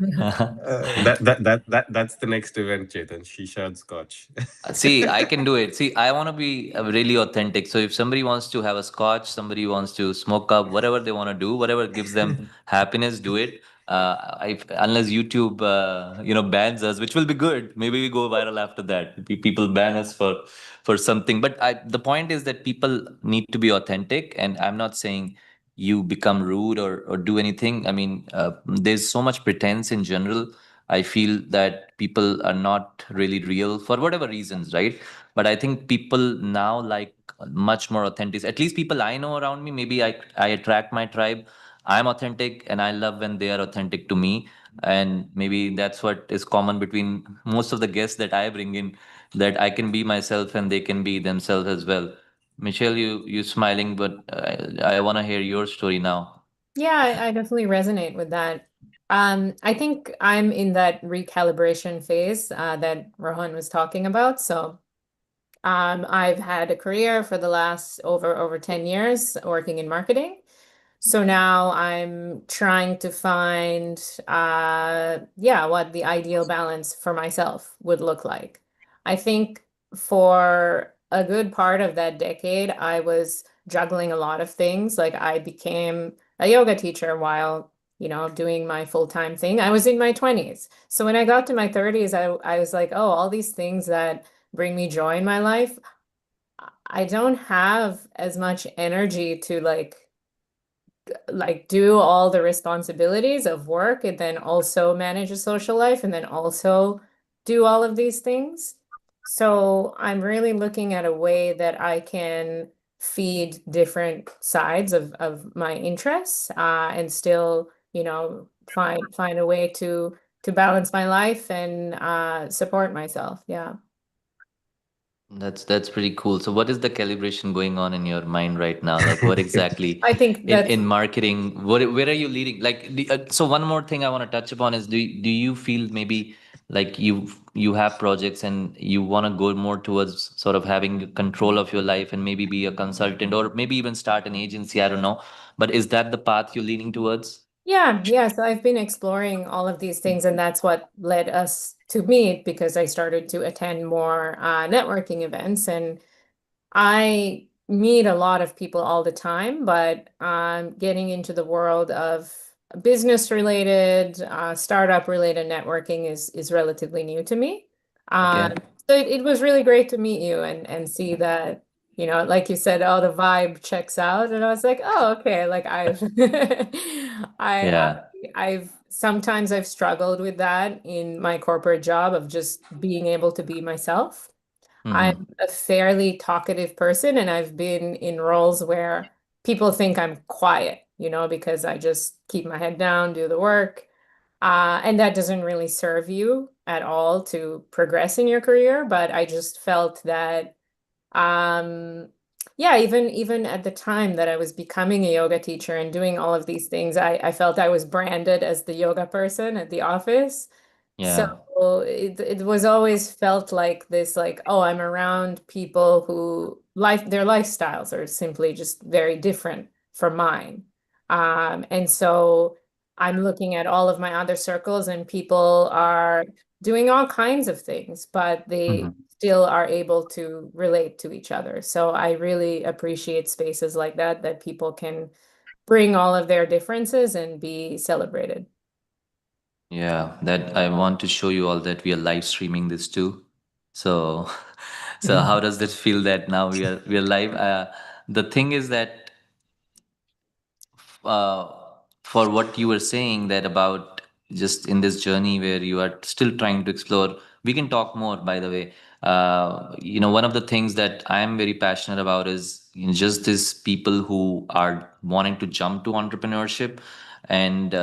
That's the next event, Chetan. Shisha and Scotch. See, I can do it. See, I want to be really authentic. So if somebody wants to have a scotch, somebody wants to smoke up, whatever they want to do, whatever gives them happiness, do it. Unless YouTube, bans us, which will be good. Maybe we go viral after that. People ban us for something. But the point is that people need to be authentic, and I'm not saying you become rude or do anything. I mean, there's so much pretense in general. I feel that people are not really real for whatever reasons, right? But I think people now like much more authentic. At least people I know around me, maybe I attract my tribe. I'm authentic and I love when they are authentic to me. And maybe that's what is common between most of the guests that I bring in, that I can be myself and they can be themselves as well. Michelle, you smiling, but I want to hear your story now. Yeah, I definitely resonate with that. I think I'm in that recalibration phase that Rohan was talking about. So I've had a career for the last over 10 years working in marketing. So now I'm trying to find, yeah, what the ideal balance for myself would look like. I think for a good part of that decade, I was juggling a lot of things. Like I became a yoga teacher while, doing my full-time thing. I was in my 20s. So when I got to my 30s, I was like, oh, all these things that bring me joy in my life, I don't have as much energy to do all the responsibilities of work and then also manage a social life and then also do all of these things. So I'm really looking at a way that I can feed different sides of my interests and still, find a way to balance my life and support myself. Yeah. That's pretty cool. So what is the calibration going on in your mind right now? Like what exactly I think that's in marketing, where are you leading? Like so one more thing I want to touch upon is do you feel maybe like you have projects and you want to go more towards sort of having control of your life and maybe be a consultant or maybe even start an agency, I don't know. But is that the path you're leaning towards? Yeah. So I've been exploring all of these things, and that's what led us to meet because I started to attend more networking events. And I meet a lot of people all the time, but getting into the world of business related, startup related networking is relatively new to me. Um, Okay. so it was really great to meet you and see that, like you said, oh, the vibe checks out. And I was like, oh, okay. Like I, Yeah. I've sometimes I've struggled with that in my corporate job of just being able to be myself. I'm Mm-hmm. a fairly talkative person, and I've been in roles where people think I'm quiet, because I just keep my head down, do the work. And that doesn't really serve you at all to progress in your career. But I just felt that um, yeah, even at the time that I was becoming a yoga teacher and doing all of these things, I felt I was branded as the yoga person at the office. So Yeah. it was always felt like this, like, oh, I'm around people who their lifestyles are simply just very different from mine. And so I'm looking at all of my other circles and people are doing all kinds of things, but they Mm-hmm. still are able to relate to each other. So I really appreciate spaces like that people can bring all of their differences and be celebrated. Yeah, that I want to show you all that we are live streaming this too. So, so how Mhm. does this feel that now we are live? The thing is that uh, for what you were saying, that about just in this journey where you are still trying to explore. We can talk more, by the way. One of the things that I am very passionate about is, just these people who are wanting to jump to entrepreneurship. And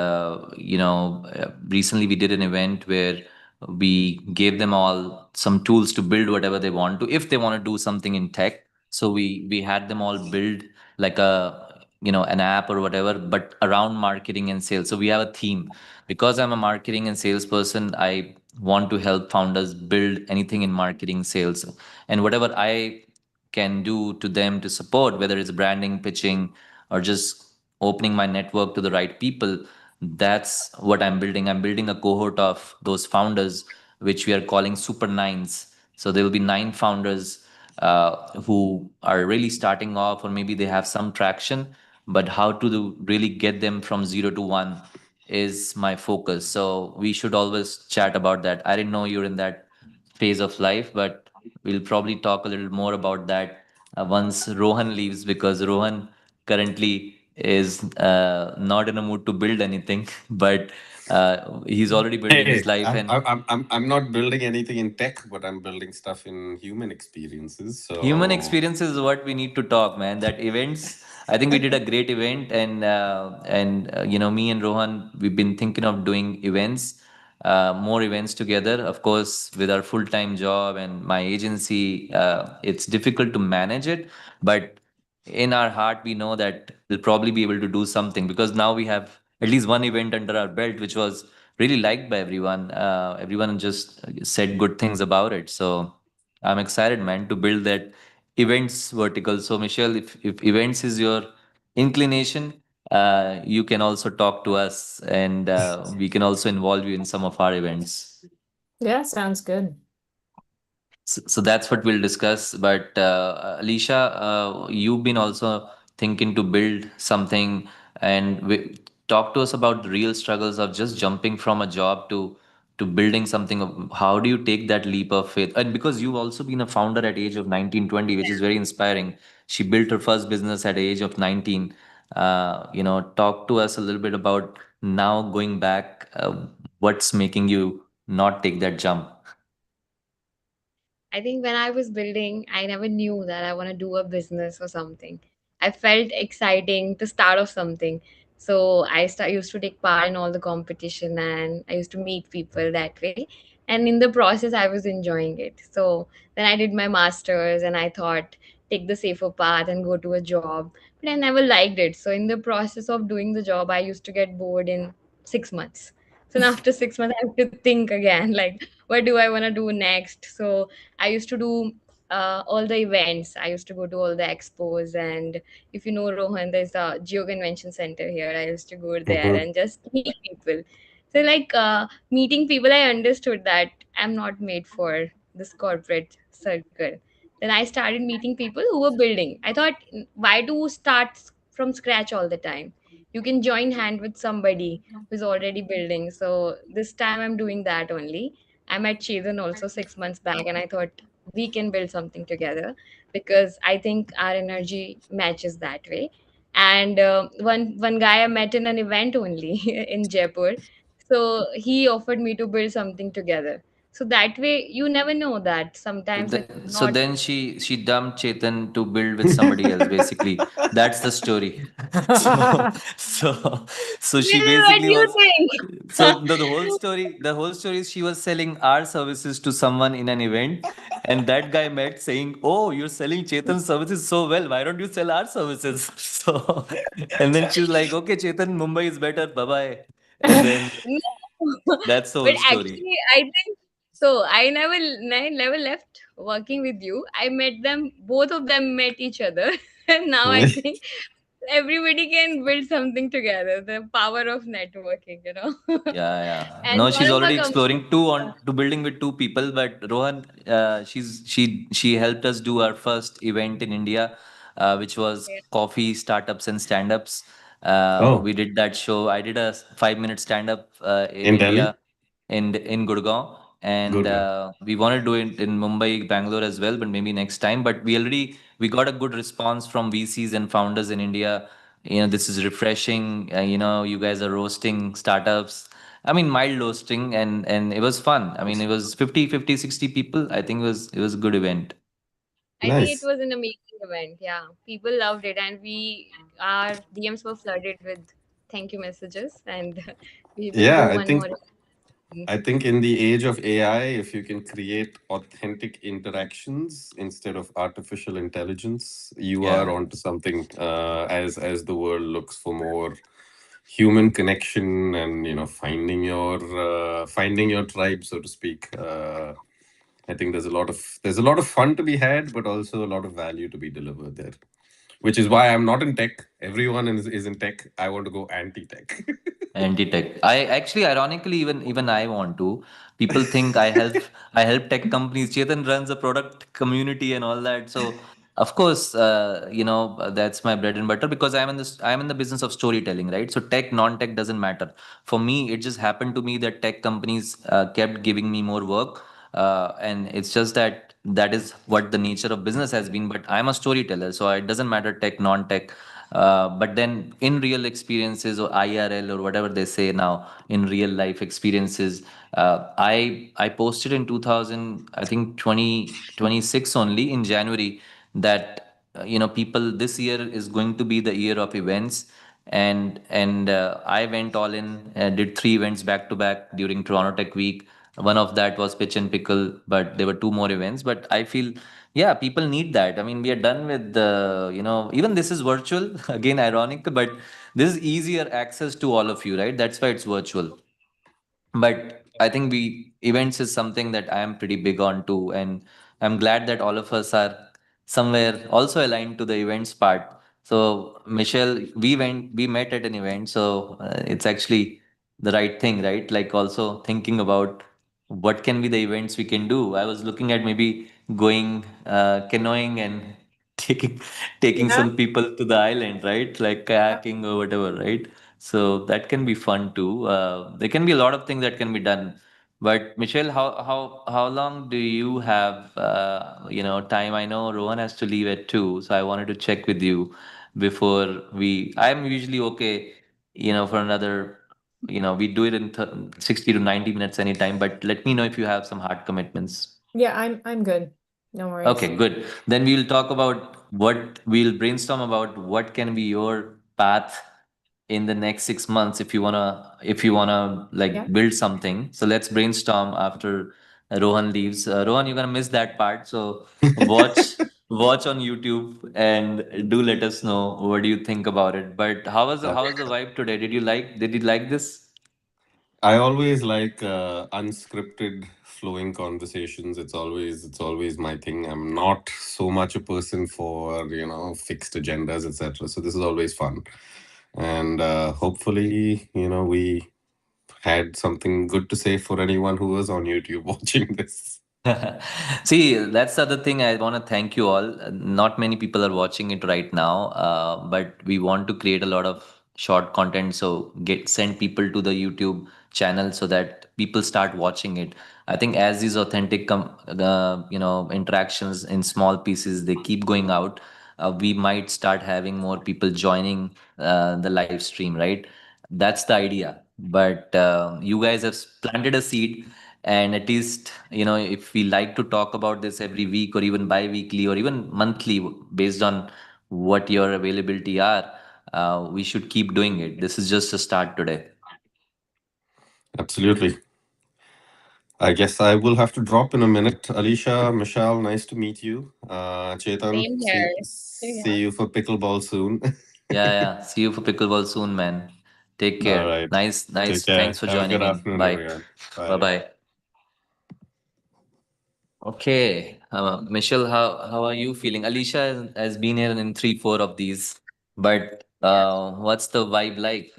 recently we did an event where we gave them all some tools to build whatever they want to, if they want to do something in tech. So we had them all build like a, an app or whatever, but around marketing and sales. So we have a theme. Because I'm a marketing and salesperson, I want to help founders build anything in marketing, sales, and whatever I can do to them to support, whether it's branding, pitching, or just opening my network to the right people. That's what I'm building. I'm building a cohort of those founders, which we are calling Super Nines. So there will be 9 founders who are really starting off, or maybe they have some traction, but how to really get them from 0 to 1 is my focus. So we should always chat about that. I didn't know you're in that phase of life, but we'll probably talk a little more about that once Rohan leaves, because Rohan currently is not in a mood to build anything, but he's already building his Hey, life. And I'm not building anything in tech, but I'm building stuff in human experiences. human So experiences is what we need to talk, man. That events, I think we did a great event, and me and Rohan, we've been thinking of doing events, more events together. Of course, with our full-time job and my agency, it's difficult to manage it, but in our heart, we know that we'll probably be able to do something, because now we have at least one event under our belt, which was really liked by everyone. Everyone just said good things about it. So I'm excited, man, to build that events vertical. So, Michelle, if events is your inclination, you can also talk to us, and we can also involve you in some of our events. Yeah, sounds good. So that's what we'll discuss. But Alicia, you've been also thinking to build something, and talk to us about the real struggles of just jumping from a job to building something. How do you take that leap of faith? And because you've also been a founder at age of 19, 20, which is very inspiring. She built her first business at the age of 19. Talk to us a little bit about now going back. What's making you not take that jump? I think when I was building, I never knew that I want to do a business or something. I felt exciting to start off something. So used to take part in all the competition and I used to meet people that way. And in the process, I was enjoying it. So then I did my master's and I thought, take the safer path and go to a job. But I never liked it. So in the process of doing the job, I used to get bored in 6 months. So now after 6 months, I have to think again, like, what do I want to do next? So I used to do all the events. I used to go to all the expos. And if you know Rohan, there's a Geo Convention Center here. I used to go there mhm. and just meet people. So, like meeting people, I understood that I'm not made for this corporate circle. Then I started meeting people who were building. I thought, why do start from scratch all the time? You can join hand with somebody who's already building. So, this time I'm doing that only. I met Chetan also 6 months back, and I thought we can build something together because I think our energy matches that way. And one guy I met in an event only in Jaipur, so he offered me to build something together. So that way, you never know that sometimes it's So not. then she dumped Chetan to build with somebody else. Basically, that's the story. So so so she What do basically you was. So think? the whole story is she was selling our services to someone in an event, and that guy met saying, "Oh, you're selling Chetan's services so well. Why don't you sell our services?" So, and then she's like, "Okay, Chetan, Mumbai is better. Bye bye." And then No. that's the But whole story. actually, I think so. I never left working with you. I met them. Both of them met each other, and now I think everybody can build something together. The power of networking. Yeah, yeah. And No, one she's of our already company. exploring two on to building with 2 people. But Rohan, she helped us do our first event in India, which was coffee startups and stand-ups. Oh, We did that show. I did a 5-minute stand-up in in Delhi, India, in Gurgaon, and good. we want to do it in Mumbai, Bangalore as well, but maybe next time. But we got a good response from VCs and founders in India. This is refreshing. You guys are roasting startups. I mean, mild roasting, and it was fun. I mean, it was 50, 60 people. I think it was a good event. I think it Nice. was an amazing event. Yeah, people loved it, and our DMs were flooded with thank you messages, and we will Yeah, do I one more. think I think in the age of AI, if you can create authentic interactions instead of artificial intelligence, you are Yeah. onto something. As the world looks for more human connection and finding your tribe, so to speak. I think there's a lot of fun to be had, but also a lot of value to be delivered there. Which is why I'm not in tech. Everyone is in tech. I want to go anti-tech. Anti-tech. I actually, ironically, even I want to. People think I help tech companies. Chetan runs a product community and all that. So of course, that's my bread and butter because I'm in the business of storytelling, right? So tech, non-tech doesn't matter. For me, it just happened to me that tech companies kept giving me more work, and it's just that is what the nature of business has been. But I'm a storyteller, so it doesn't matter tech, non-tech. But then in real experiences or IRL or whatever they say now, in real life experiences, I posted in 2000, I think 2026 only in January that people, this year is going to be the year of events, and I went all in, did 3 events back to back during Toronto Tech Week. One of that was Pitch and Pickle, but there were two more events. But I feel, yeah, people need that. I mean, we are done with even this is virtual again, ironic, but this is easier access to all of you, right? That's why it's virtual. But I think we events is something that I am pretty big on too, and I'm glad that all of us are somewhere also aligned to the events part. So Michelle, we met at an event, so it's actually the right thing, right? Like also thinking about what can be the events we can do. I was looking at maybe going canoeing and taking taking Yeah. some people to the island, right? Like kayaking or whatever, right? So that can be fun too. There can be a lot of things that can be done. But Michelle, how long do you have time? I know Rohan has to leave at 2, so I wanted to check with you before we. I'm usually okay, for another. We do it in 60 to 90 minutes anytime. But let me know if you have some hard commitments. Yeah, I'm good. No worries. Okay, good. Then we'll brainstorm about what can be your path in the next 6 months if you wanna Yeah. like build something. So let's brainstorm after Rohan leaves. Rohan, you're gonna miss that part. So watch on YouTube and do let us know what do you think about it. But how was the vibe today? Did you like this? I always like unscripted flowing conversations. It's always my thing. I'm not so much a person for fixed agendas, etc. So this is always fun, and hopefully we had something good to say for anyone who was on YouTube watching this. See, that's the other thing. I want to thank you all. Not many people are watching it right now, but we want to create a lot of short content. So send people to the YouTube channel so that people start watching it. I think as these authentic, interactions in small pieces, they keep going out. We might start having more people joining the live stream, right? That's the idea. But you guys have planted a seed, and at least if we like to talk about this every week or even bi-weekly or even monthly based on what your availability are, we should keep doing it. This is just a start today. Absolutely. I guess I will have to drop in a minute. Alicia, Michelle, nice to meet you. Chetan, Same see here. see Yeah. you for pickleball soon. Yeah, yeah, see you for pickleball soon, man. Take All care. right. Nice, Take nice, care. thanks for Have a good joining in. afternoon, Bye. everyone. Bye Bye. bye. Okay, Michelle, how are you feeling? Alicia has been here in 3, 4 of these, but Yeah. what's the vibe like?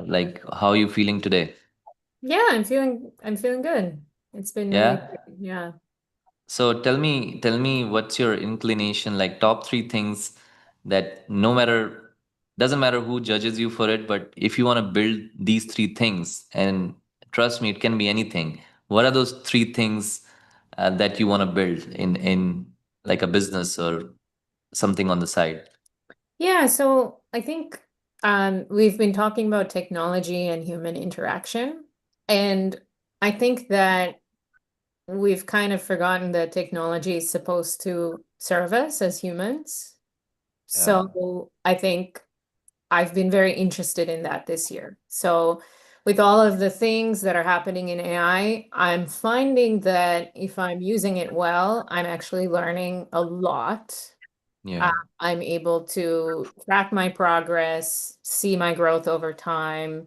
Like, how are you feeling today? Yeah, I'm feeling good. It's been really Yeah. good. Yeah. So tell me, what's your inclination? Like top 3 things that no matter, doesn't matter who judges you for it, but if you want to build these 3 things, and trust me, it can be anything. What are those 3 things that you want to build in like a business or something on the side? Yeah, so I think we've been talking about technology and human interaction, and I think that we've kind of forgotten that technology is supposed to serve us as humans. Yeah. So I think I've been very interested in that this year. So with all of the things that are happening in AI, I'm finding that if I'm using it well, I'm actually learning a lot. Uh, Yeah. I'm able to track my progress, see my growth over time,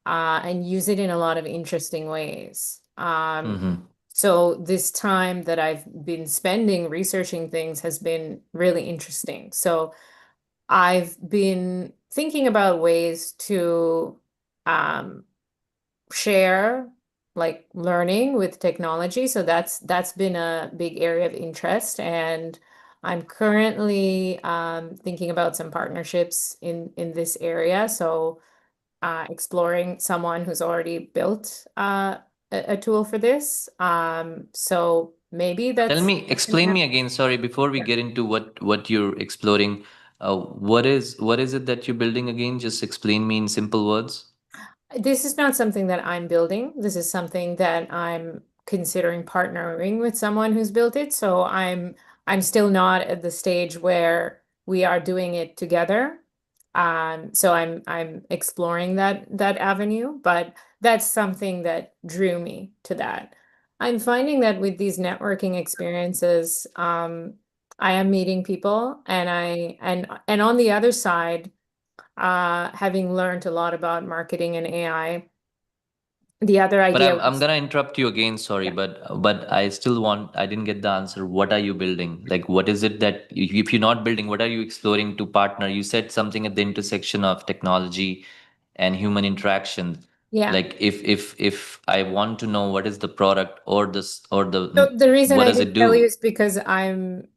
and use it in a lot of interesting ways. Mm-hmm. So this time that I've been spending researching things has been really interesting. So I've been thinking about ways to um, share like learning with technology. So that's been a big area of interest, and I'm currently thinking about some partnerships in this area. So exploring someone who's already built a tool for this. So maybe Tell that's me, explain me again, sorry, before we get into what you're exploring, what is it that you're building again? Just explain me in simple words. This is not something that I'm building. This is something that I'm considering partnering with someone who's built it. So I'm still not at the stage where we are doing it together. So I'm exploring that avenue, but that's something that drew me to that. I'm finding that with these networking experiences, I am meeting people, and and on the other side, having learned a lot about marketing and AI, the other But idea I'm was, gonna interrupt you again, sorry, yeah, but I still want, I didn't get the answer. What are you building? Like what is it that if you're not building, what are you exploring to partner? You said something at the intersection of technology and human interaction. yeah. Like if I want to know what is the product or this or the So the reason what I does didn't it tell you do? is because I'm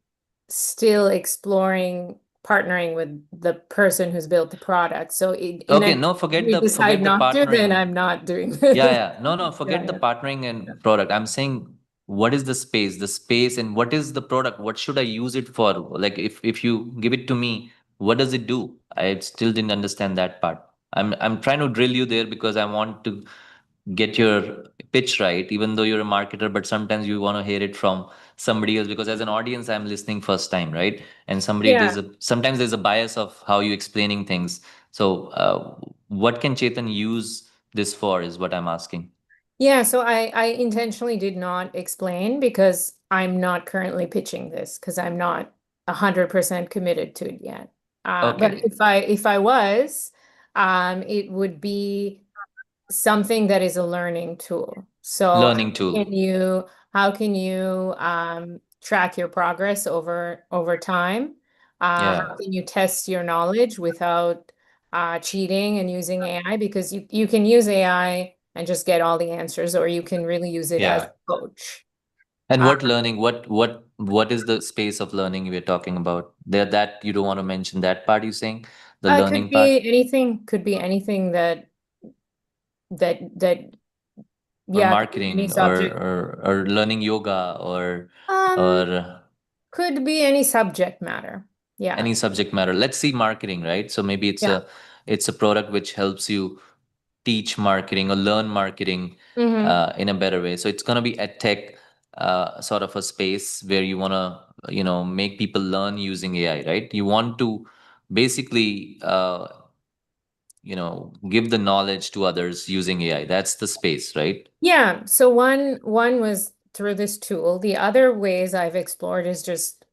still exploring partnering with the person who's built the product. So and Okay, then no, we decide forget the not to, then partnering. I'm not doing Yeah, it. yeah. No, no, Yeah, forget the yeah. partnering Yeah. and product. I'm saying what is the space and what is the product? What should I use it for? Like if you give it to me, what does it do? I still didn't understand that part. I'm trying to drill you there because I want to get your pitch right, even though you're a marketer, but sometimes you want to hear it from somebody else because as an audience, I'm listening first time, right? And somebody Yeah. sometimes there's a bias of how you explaining things. So what can Chetan use this for is what I'm asking. Yeah, so I intentionally did not explain because I'm not currently pitching this because I'm not 100% committed to it yet. But Okay. if I was, it would be something that is a learning tool. So Learning tool. how can you track your progress over time? How Yeah. can you test your knowledge without cheating and using AI? Because you can use AI and just get all the answers, or you can really use it as Yeah. a coach. And Uh, what learning? What is the space of learning we're talking about? There that you don't want to mention that part you're saying? The it could learning part? be anything, that Or yeah, could be any marketing subject. or learning yoga Um, or could be any subject matter. Yeah. any subject matter. Let's see marketing, right? So maybe Yeah. it's a product which helps you teach marketing or learn marketing Mm-hmm. in a better way. So it's going to be a tech sort of a space where you want to make people learn using AI, right? You want to basically give the knowledge to others using AI. That's the space, right? Yeah, so one was through this tool. The other ways I've explored is just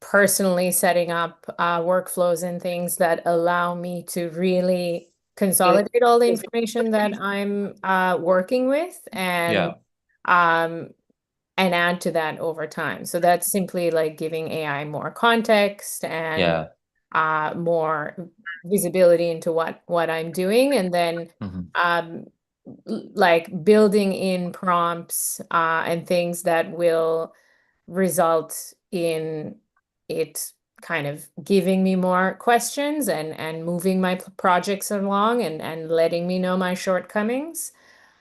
personally setting up workflows and things that allow me to really consolidate all the information that I'm working with, Yeah, um, and add to that over time. So that's simply like giving AI more context and yeah. more visibility into what I'm doing, and then Hmm. um, like building in prompts and things that will result in it kind of giving me more questions and moving my projects along and letting me know my shortcomings.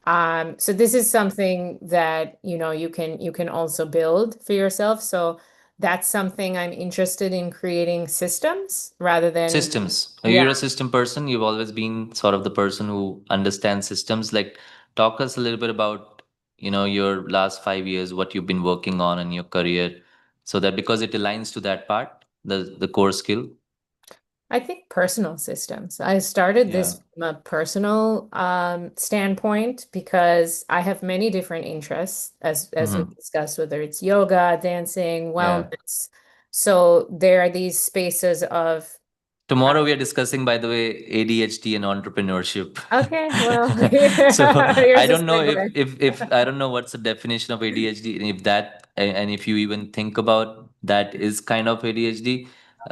So this is something that you can also build for yourself. So that's something I'm interested in, creating systems rather than, Systems. yeah. You're a system person. You've always been sort of the person who understands systems. Like, talk us a little bit about, your last 5 years, what you've been working on in your career, so that because it aligns to that part, the core skill. I think personal systems. I started Yeah. this from a personal standpoint because I have many different interests, as we Hmm. discussed, whether it's yoga, dancing, Yeah. wellness. So there are these spaces of, Tomorrow we are discussing, by the way, ADHD and entrepreneurship. okay, well, So I here's a don't know segue. if I don't know what's the definition of ADHD, and if that and if you even think about that is kind of ADHD.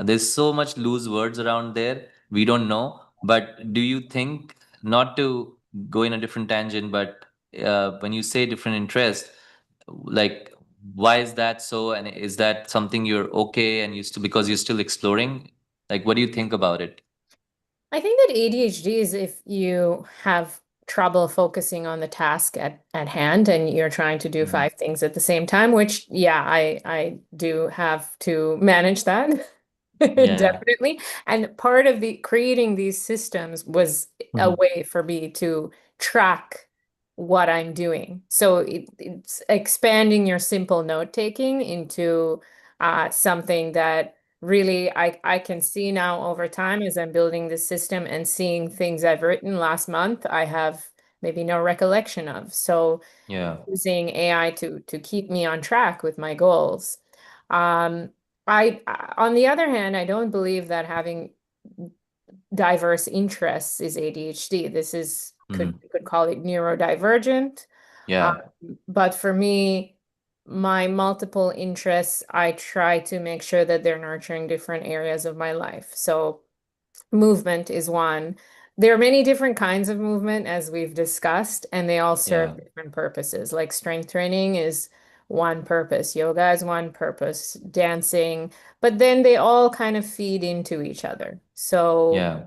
There's so much loose words around there. We don't know. But do you think, not to go in a different tangent, but when you say different interest, like, why is that so? And is that something you're okay and you still, because you're still exploring? Like, what do you think about it? I think that ADHD is if you have trouble focusing on the task at hand and you're trying to do Mhm. five things at the same time, which, yeah, I do have to manage that. Yeah. Definitely. And part of the creating these systems was a Mhm. way for me to track what I'm doing. So it's expanding your simple note taking into something that really I can see now over time as I'm building this system and seeing things I've written last month, I have maybe no recollection of. So Yeah. using AI to keep me on track with my goals. Um, on the other hand, I don't believe that having diverse interests is ADHD. This is Mhm. could call it neurodivergent. Um, Yeah. but for me, my multiple interests, I try to make sure that they're nurturing different areas of my life. So movement is one. There are many different kinds of movement, as we've discussed, and they all serve Yeah. different purposes. Like strength training is one purpose, yoga is one purpose, dancing, but then they all kind of feed into each other. So, Yeah.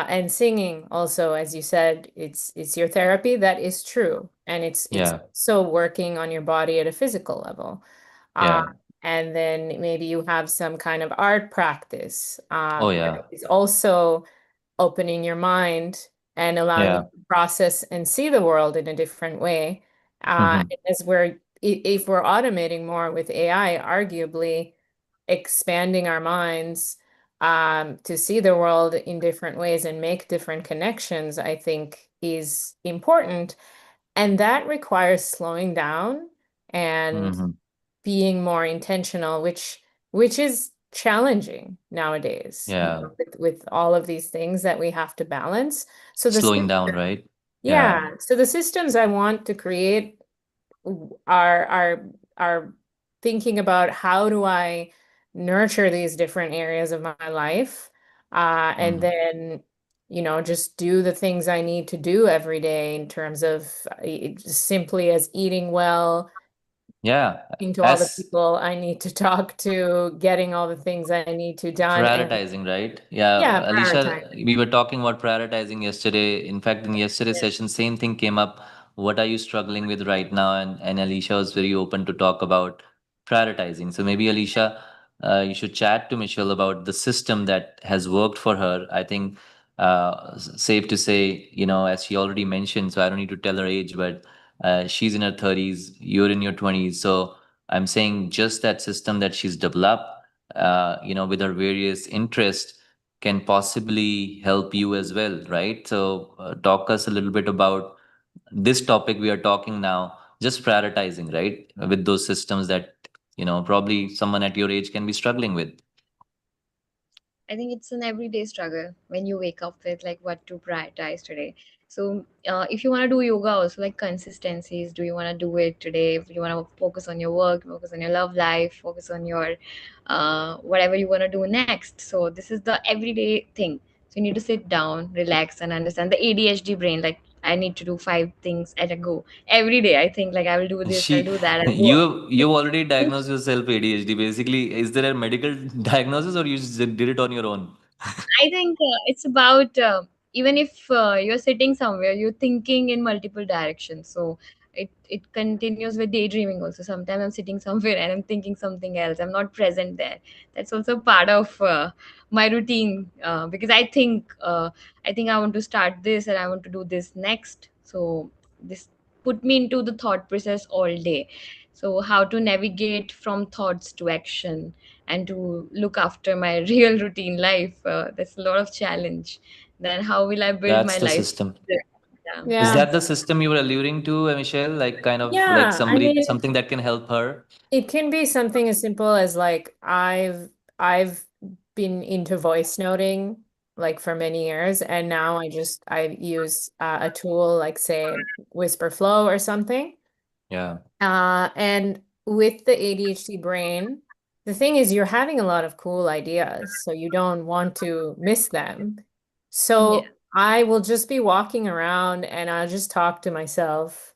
and singing also, as you said, it's your therapy. That is true, and it's Yeah. so working on your body at a physical level. Uh, Yeah. and then maybe you have some kind of art practice Oh that yeah. is also opening your mind and allowing you Yeah. to process and see the world in a different way. Hmm. As if we're automating more with AI, arguably expanding our minds to see the world in different ways and make different connections, I think is important. And that requires slowing down and Hmm. being more intentional, which is challenging nowadays, Yeah. with all of these things that we have to balance. So the Slowing down, system, right? Yeah. yeah, so the systems I want to create are thinking about how do I nurture these different areas of my life, and Hmm. then just do the things I need to do every day in terms of just simply as eating well, Yeah. talking to all the As people I need to talk to, getting all the things I need to done, and prioritizing, right? Yeah, yeah, Alicia, prioritizing. we were talking about prioritizing yesterday. In fact, in yesterday's Yeah. session, same thing came up. What are you struggling with right now? And Alicia was very open to talk about prioritizing. So maybe, Alicia, you should chat to Michelle about the system that has worked for her. I think safe to say, as she already mentioned, so I don't need to tell her age, but she's in her 30s, you're in your 20s. So I'm saying just that system that she's developed, with our various interests, can possibly help you as well, right? So, talk us a little bit about this topic we are talking now, just prioritizing, right? With those systems that, probably someone at your age can be struggling with. I think it's an everyday struggle when you wake up with like what to prioritize today. So, if you want to do yoga, also like consistencies, do you want to do it today? If you want to focus on your work, focus on your love life, focus on your whatever you want to do next. So, this is the everyday thing. So, you need to sit down, relax, and understand the ADHD brain. Like, I need to do five things at a go every day. I think like I will do this, I'll She, do that, I'll go. you already diagnosed yourself ADHD. Basically, is there a medical diagnosis, or you just did it on your own? I think it's about even if you're sitting somewhere, you're thinking in multiple directions. So it continues with daydreaming also. Sometimes I'm sitting somewhere and I'm thinking something else. I'm not present there. That's also part of my routine, because I think I want to start this and I want to do this next. So this put me into the thought process all day. So how to navigate from thoughts to action and to look after my real routine life, that's a lot of challenge. Then how will I build my That's the life? system. Yeah. Is Yeah. that the system you were alluding to, Michelle? Like kind of like Yeah, I somebody, mean, something that can help her? it can be something as simple as like I've been into voice noting like for many years, and now I use a tool like say Whisper Flow or something. Yeah. And with the ADHD brain, the thing is you're having a lot of cool ideas, so you don't want to miss them. Yeah. So I will just be walking around and I'll just talk to myself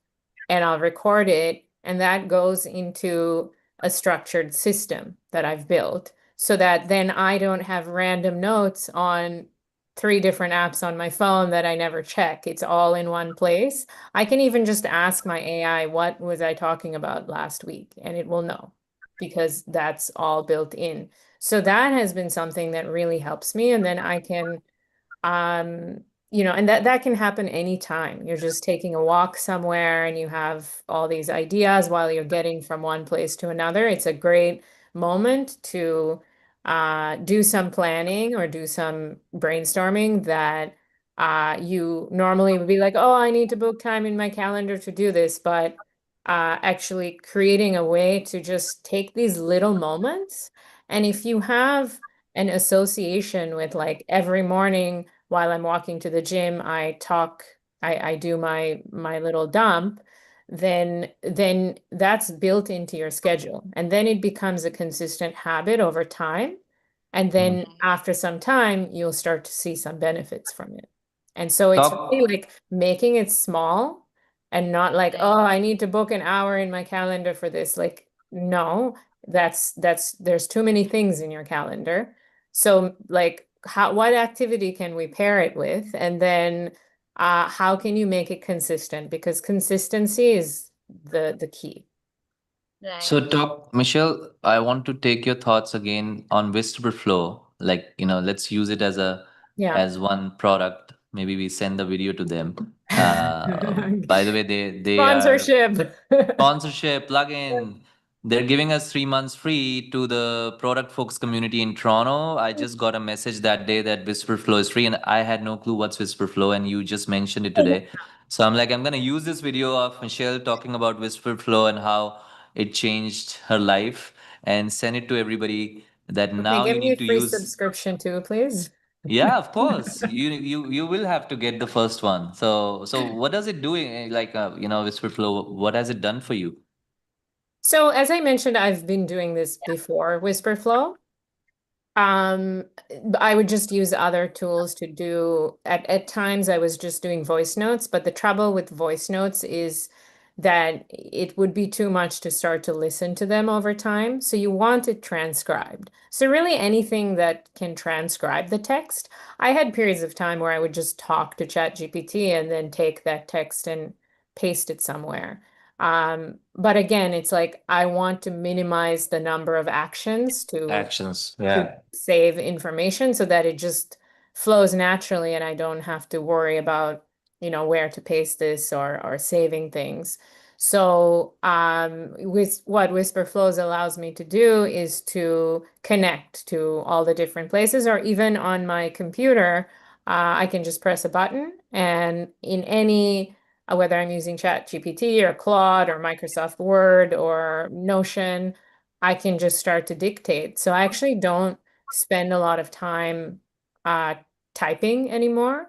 and I'll record it, and that goes into a structured system that I've built so that then I don't have random notes on three different apps on my phone that I never check. It's all in one place. I can even just ask my AI, what was I talking about last week? And it will know because that's all built in. So that has been something that really helps me. And then I can um and that can happen anytime. You're just taking a walk somewhere and you have all these ideas while you're getting from one place to another. It's a great moment to do some planning or do some brainstorming that you normally would be like, oh, I need to book time in my calendar to do this, but actually creating a way to just take these little moments. And if you have an association with like every morning while I'm walking to the gym, I do my little dump, then that's built into your schedule. And then it becomes a consistent habit over time. And Mm. then after some time, you'll start to see some benefits from it. And so it's really Talk. like making it small and not like, Right. oh, I need to book an hour in my calendar for this. Like, no, there's too many things in your calendar. So like what activity can we pair it with? And then how can you make it consistent? Because consistency is the key. So Right. talk, Michelle, I want to take your thoughts again on Whisper Flow. Like, let's use it as a Yeah. as one product. Maybe we send the video to them. By the way, they are Sponsorship. sponsorship plugin. They're giving us 3 months free to the product folks community in Toronto. I just got a message that day that Whisper Flow is free, and I had no clue what's Whisper Flow, and you just mentioned it today. So I'm like, I'm gonna use this video of Michelle talking about Whisper Flow and how it changed her life, and send it to everybody that Okay, now give you me a need to free use. subscription too, please. Yeah, of course. You will have to get the first one. So what does it do? Like Whisper Flow, what has it done for you? So as I mentioned, I've been doing this before Whisperflow. Um, I would just use other tools to do at times I was just doing voice notes, but the trouble with voice notes is that it would be too much to start to listen to them over time. So you want it transcribed. So really anything that can transcribe the text. I had periods of time where I would just talk to ChatGPT and then take that text and paste it somewhere. But again, it's like I want to minimize the number of actions Actions. to Yeah. save information so that it just flows naturally and I don't have to worry about, where to paste this or saving things. So with what Whisper Flows allows me to do is to connect to all the different places, or even on my computer, I can just press a button and in any whether I'm using ChatGPT or Claude or Microsoft Word or Notion, I can just start to dictate. So I actually don't spend a lot of time uh, typing anymore.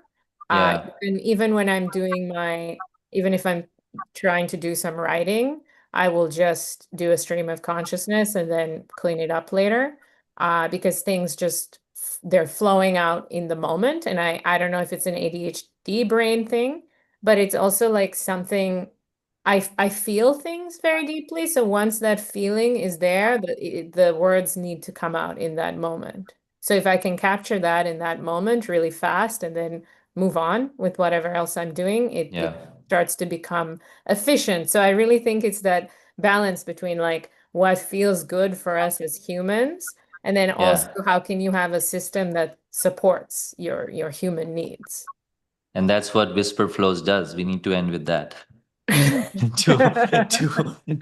Yeah. Even when I'm doing even if I'm trying to do some writing, I will just do a stream of consciousness and then clean it up later because things they're flowing out in the moment. And I don't know if it's an ADHD brain thing, but it's also like something I feel things very deeply. So once that feeling is there, the words need to come out in that moment. So if I can capture that in that moment really fast and then move on with whatever else I'm doing, Yeah. starts to become efficient. So I really think it's that balance between like what feels good for us as humans, and then also Yeah. how can you have a system that supports your human needs. And that's what Whisper Flows does. We need to end with that.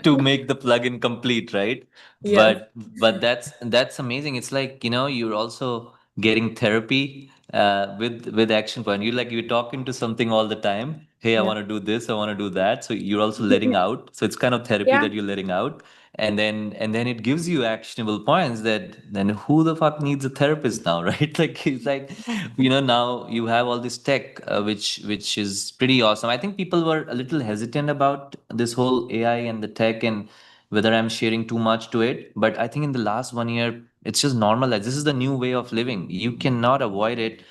To make the plugin complete, right? Yes. But that's amazing. It's like, you're also getting therapy with action point. You're talking to something all the time. Hey, I Yeah. want to do this, I want to do that. So you're also letting out. So it's kind of therapy Yeah. that you're letting out. And then it gives you actionable points that then who the fuck needs a therapist now, right? Like it's like, now you have all this tech, which is pretty awesome. I think people were a little hesitant about this whole AI and the tech and whether I'm sharing too much to it. But I think in the last 1 year, it's just normalized. This is the new way of living. You cannot avoid it.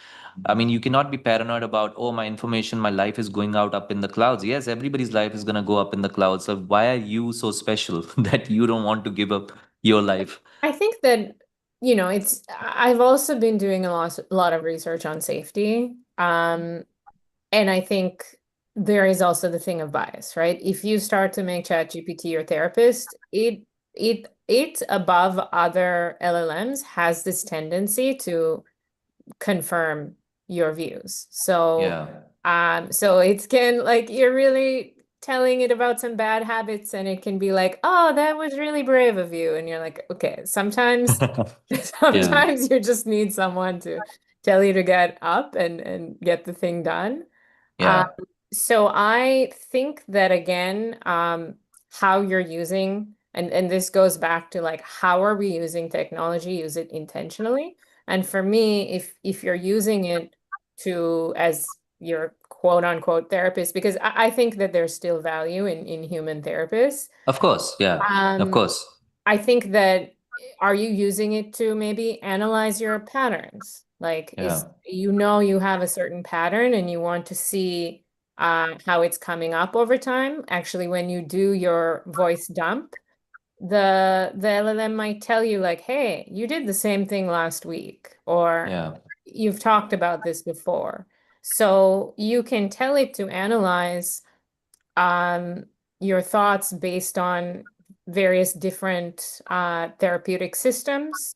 I mean, you cannot be paranoid about, oh, my information, my life is going out up in the clouds. Yes, everybody's life is going to go up in the clouds. So why are you so special that you don't want to give up your life? I think that, I've also been doing a lot of research on safety. And I think there is also the thing of bias, right? If you start to make ChatGPT your therapist, it above other LLMs has this tendency to confirm your views. So, Yeah. so it can like you're really telling it about some bad habits, and it can be like, oh, that was really brave of you. And you're like, okay, sometimes Yeah. sometimes you just need someone to tell you to get up and get the thing done. Um, Yeah. so I think that again, how you're using, and this goes back to like how are we using technology, use it intentionally. And for me, if you're using it to as your quote unquote therapist, because I think that there's still value in human therapists. Of course. Yeah. Of Um, course. I think that are you using it to maybe analyze your patterns? Like is Yeah. you have a certain pattern and you want to see how it's coming up over time. Actually, when you do your voice dump, the LLM might tell you like, hey, you did the same thing last week, or Yeah. you've talked about this before. So you can tell it to analyze um, your thoughts based on various different therapeutic systems,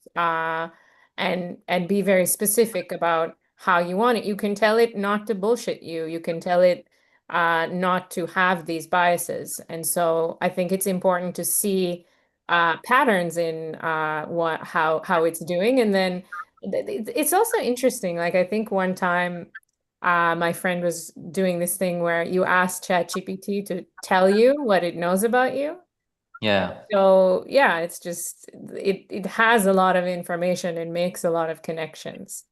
and be very specific about how you want it. You can tell it not to bullshit you. You can tell it not to have these biases. And so I think it's important to see patterns in what how it's doing. And then it's also interesting. Like I think one time my friend was doing this thing where you ask ChatGPT to tell you what it knows about you. And Yeah. so, yeah, it's just it has a lot of information and makes a lot of connections.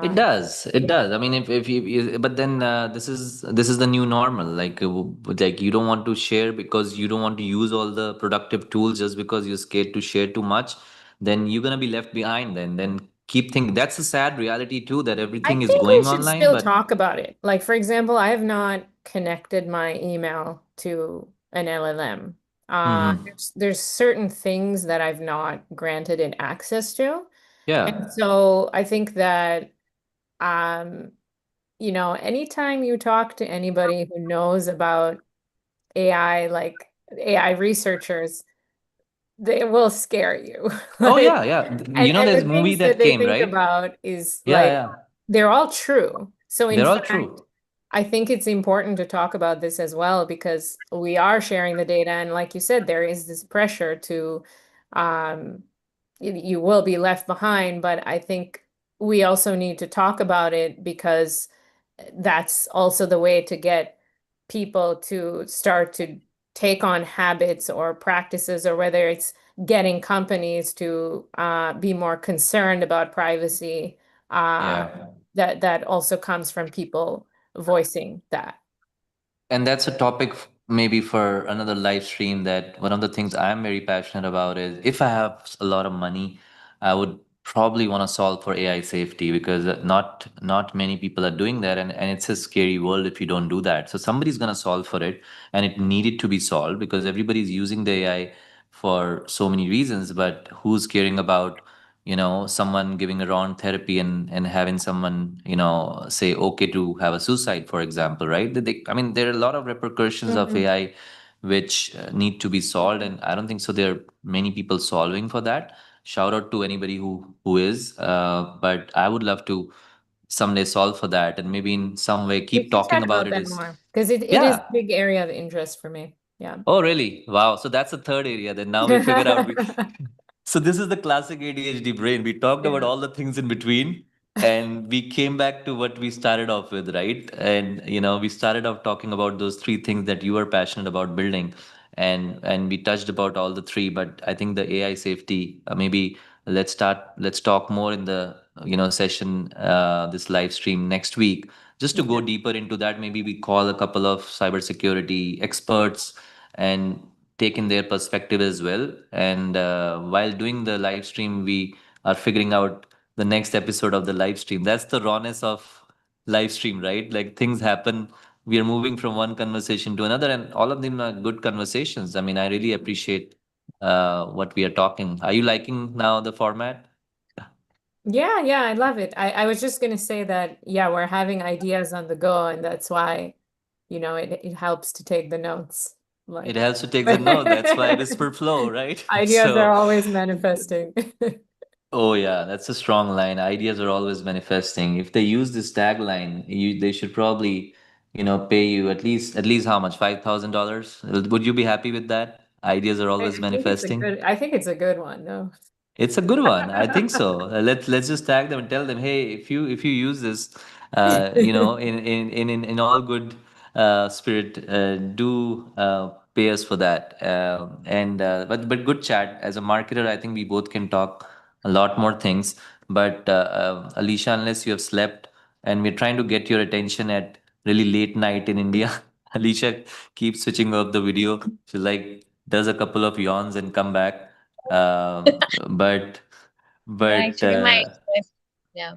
It Um, does. It does. I mean, if but then this is the new normal. Like you don't want to share because you don't want to use all the productive tools just because you're scared to share too much. Then you're gonna be left behind. Then keep thinking. That's a sad reality too. That I everything is think we going should online. still But talk about it. Like, for example, I have not connected my email to an LLM. hmm, There's certain things that I've not granted it access to. And yeah, so I think that um, anytime you talk to anybody who knows about AI, like AI researchers, they will scare you. oh Like, yeah, yeah. and There's the a movie things that that they came, think right? about is Yeah, like yeah. they're all true. So in They're all fact, true. I think it's important to talk about this as well because we are sharing the data, and like you said, there is this pressure to um, you will be left behind, but I think we also need to talk about it because that's also the way to get people to start to take on habits or practices, or whether it's getting companies to be more concerned about privacy. Uh, Yeah. that also comes from people voicing that. And that's a topic maybe for another live stream. That one of the things I'm very passionate about is if I have a lot of money, I would probably want to solve for AI safety because not many people are doing that, and it's a scary world if you don't do that. So somebody's gonna solve for it, and it needed to be solved because everybody's using the AI for so many reasons, but who's caring about someone giving a wrong therapy and having someone, say okay to have a suicide, for example, right? I mean, there are a lot of repercussions of Mhm. AI which need to be solved, and I don't think so there are many people solving for that. Shout out to anybody who is, but I would love to someday solve for that, and maybe in some way We keep should talking chat about about it. that Is more because it is Yeah. a big area of interest for me. Yeah. Oh, really? Wow. So that's the third area. Then now we figured out so this is the classic ADHD brain. We talked about Yeah. all the things in between, and we came back to what we started off with, right? And we started off talking about those three things that you are passionate about building, and we touched about all the three. But I think the AI safety, maybe let's talk more in the session, this live stream next week, just to go Yeah. deeper into that. Maybe we call a couple of cybersecurity experts and take in their perspective as well. And while doing the live stream, we are figuring out the next episode of the live stream. That's the rawness of live stream, right? Like things happen. We are moving from one conversation to another, and all of them are good conversations. I mean, I really appreciate what we are talking. Are you liking now the format? Yeah, yeah, I love it. I was just gonna say that, yeah, we're having ideas on the go, and that's why, it helps to take the notes. It Like helps to take the note. That's why whisper flow, right? ideas are So always manifesting. oh yeah, that's a strong line. Ideas are always manifesting. If they use this tagline, they should probably, pay you at least how much? $5,000? Would you be happy with that? Ideas are always manifesting. I think it's a good one, no? It's a good one. I think so. Let's just tag them and tell them, hey, if you use this, in all good spirit, do pay us for that. And but good chat. As a marketer, I think we both can talk a lot more things. But Alicia, unless you have slept, and we're trying to get your attention at really late night in India, Alicia keeps switching off the video. She like does a couple of yawns and come back. But No, but actually, yeah,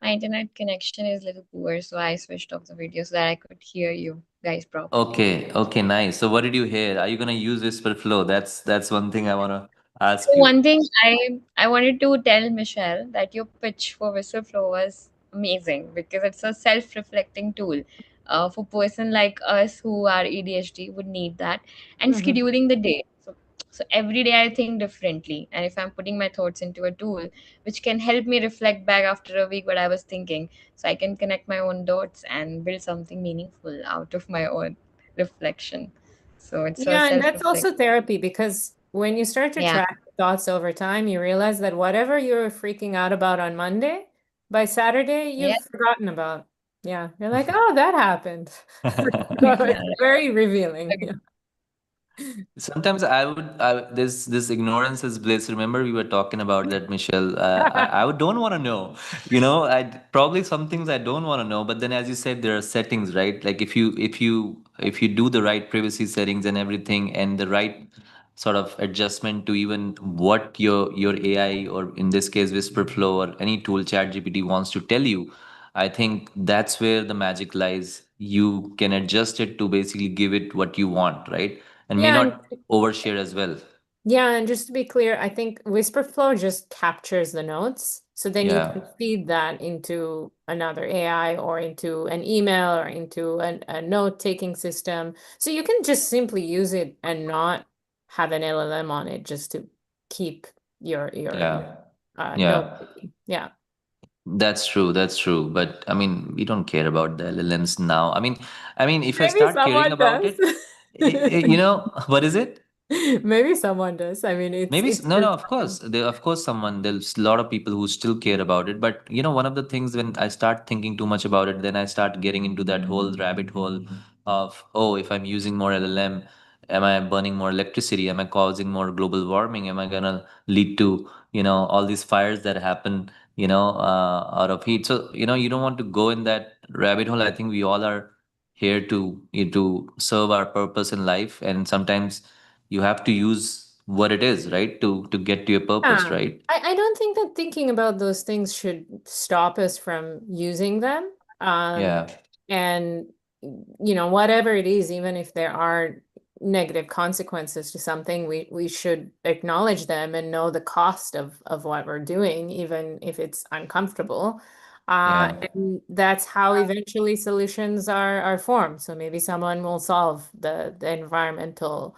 my internet connection is a little poor, so I switched off the video so that I could hear you guys properly. okay, nice. So what did you hear? Are you gonna use Whisper Flow? That's one thing I wanna So ask you. one thing I wanted to tell Michelle that your pitch for Whistleflow was amazing because it's a self-reflecting tool. For person like us who are ADHD would need that, and Mhm. scheduling the day. So every day I think differently, and if I'm putting my thoughts into a tool which can help me reflect back after a week what I was thinking, so I can connect my own dots and build something meaningful out of my own reflection. So it's a Yeah, and that's self-reflect. also therapy because when you start to Yeah. track thoughts over time, you realize that whatever you're freaking out about on Monday, by Saturday, Yeah. you've forgotten about. Yeah, you're like, oh, that happened. So Yeah. it's very revealing. Yeah. Sometimes this ignorance is bliss. Remember we were talking about that, Michelle. Don't want to know. I probably some things I don't want to know. But then, as you said, there are settings, right? Like if you do the right privacy settings and everything, and the right sort of adjustment to even what your AI, or in this case Whisperflow or any tool ChatGPT wants to tell you, I think that's where the magic lies. You can adjust it to basically give it what you want, right? And may Yeah, and not overshare as well. yeah, and just to be clear, I think Whisperflow just captures the notes. So then you Yeah, can feed that into another AI or into an email or into a note-taking system. So you can just simply use it and not have an LLM on it just to keep your yeah, note yeah. taking. Yeah. That's true. That's true. But I mean, we don't care about the LLMs now. I mean, if I Maybe start caring someone about does. it, what is it? Maybe someone does. I mean, Maybe it's no, just no. Of course, there. Of course, there's a lot of people who still care about it. But one of the things when I start thinking too much about it, then I start getting into that whole rabbit hole of, oh, if I'm using more LLM, am I burning more electricity? Am I causing more global warming? Am I gonna lead to all these fires that happen out of heat? So you don't want to go in that rabbit hole. I think we all are here to serve our purpose in life, and sometimes you have to use what it is, right, to get to your purpose, Yeah. right? I don't think that thinking about those things should stop us from using them. Yeah, And whatever it is, even if there are, negative consequences to something, we should acknowledge them and know the cost of what we're doing, even if it's uncomfortable. Yeah. And that's how eventually solutions are formed. So maybe someone will solve the environmental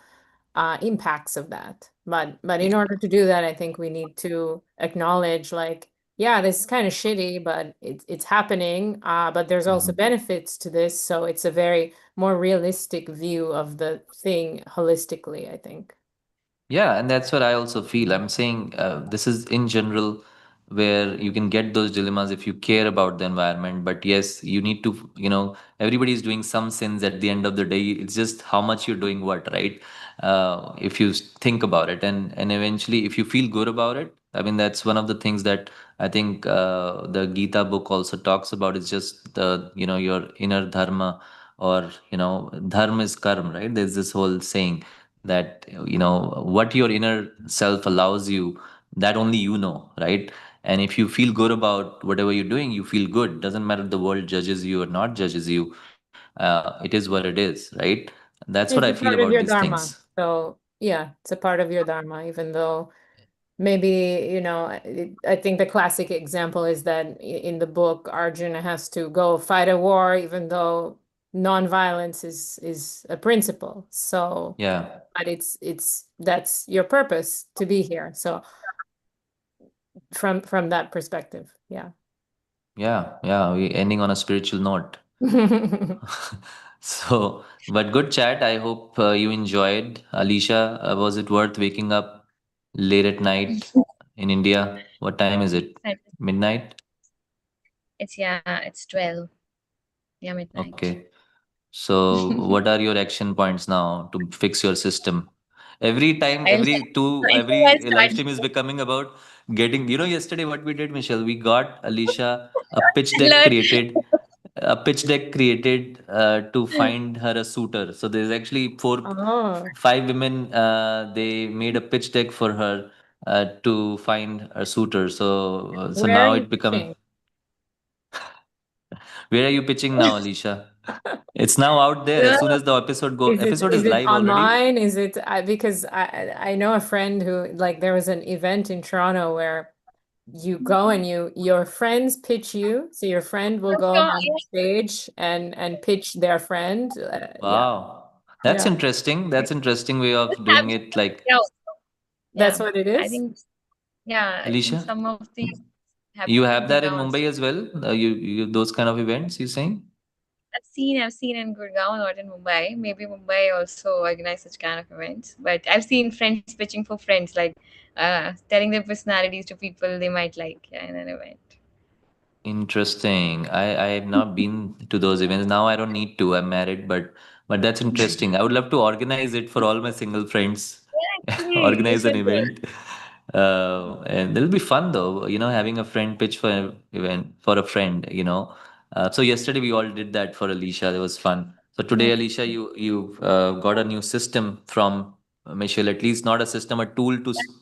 impacts of that. But in order to do that, I think we need to acknowledge, like, yeah, this is kind of shitty, but it's happening. But there's also Mhm. benefits to this, so it's a very more realistic view of the thing holistically, I think. Yeah, and that's what I also feel. I'm saying this is in general where you can get those dilemmas if you care about the environment. But yes, you need to, everybody is doing some sins at the end of the day. It's just how much you're doing what, right? If you think about it, and eventually, if you feel good about it, I mean, that's one of the things that I think the Gita book also talks about. It's just your inner dharma, or dharma is karma, right? There's this whole saying that what your inner self allows you, that only you know, right? And if you feel good about whatever you're doing, you feel good. Doesn't matter if the world judges you or not judges you. It is what it is, right? That's what I It's a feel part about of these your things. dharma. So yeah, it's a part of your dharma, even though maybe, I think the classic example is that in the book, Arjuna has to go fight a war, even though non-violence is a principle. So, Yeah, but it's that's your purpose to be here. So from that perspective, yeah. yeah, we ending on a spiritual note. So, but good chat. I hope you enjoyed. Alicia, was it worth waking up late at night in India? What time is it? That was- Midnight? it's 12. Yeah, midnight. Okay. So, what are your action points now to fix your system? Every time, I'll I think I'll every live start. stream is becoming about getting, yesterday what we did, Michelle, we got Alicia a pitch deck Learn. created, to find her a suitor. So there's actually Oh, 5 women, they made a pitch deck for her to find a suitor. So where are now you it become, pitching? where are you pitching now, Alicia? It's now out there. As soon Well, as the episode Is is it live already. online? Is it because I know a friend who, like, there was an event in Toronto where you go and your friends pitch you, so your friend will go sure, on stage and pitch their friend. Yeah, Wow, that's yeah, interesting. That's interesting way this of doing happens it. in Like, India also. that's Yeah, what it I is. think, yeah, I think Alicia, some of the you happens in have that in Gurgaon Mumbai also. as well. You those kind of events. You saying? I've seen in Gurgaon, not in Mumbai. Maybe Mumbai also organize such kind of events. But I've seen friends pitching for friends, like telling their personalities to people they might like, yeah, in an event. Interesting. I have not been to those events. Now I don't need to. I'm married, but that's interesting. I would love to organize it for all my single friends. Yeah, actually, you Organize an should do it. event. And it'll be fun though, having a friend pitch for an event for a friend, So yesterday we all did that for Alicia. It was fun. So today, Alicia, you got a new system from Michelle. At least not a system, a tool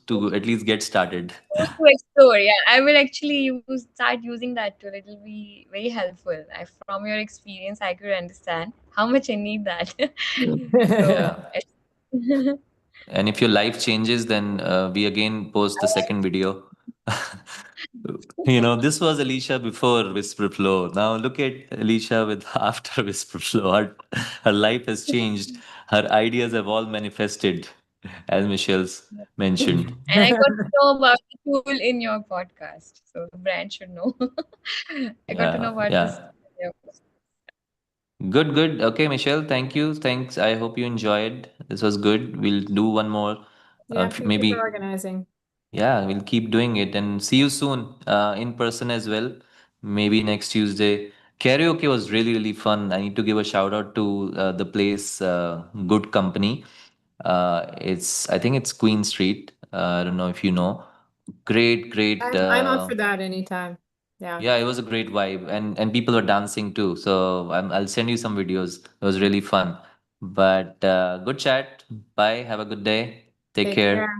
to at least get started. To explore. Yeah, I will actually start using that tool. It'll be very helpful. From your experience, I could understand how much I need that. So, Yeah. And if your life changes, then we again post the second video. This was Alicia before Whisper Flow. Now look at Alicia with after Whisper Flow. Her life has changed. Her ideas have all manifested, as Michelle's mentioned. and I got to know about the tool in your podcast, so the brand should know. I got to know Yeah, about this. yeah. Good, good. Okay, Michelle, thank you. Thanks. I hope you enjoyed. This was good. We'll do one more. Yeah, thank you for Maybe, organizing. yeah, we'll keep doing it and see you soon in person as well. Maybe next Tuesday. Karaoke was really, really fun. I need to give a shout out to the place, Good Company. I think it's Queen Street. I don't know if you know. Great, great. I'm up for that anytime. Yeah. Yeah, it was a great vibe, and people were dancing too. So I'll send you some videos. It was really fun. But good chat. Bye. Have a good day. Take Take care. care.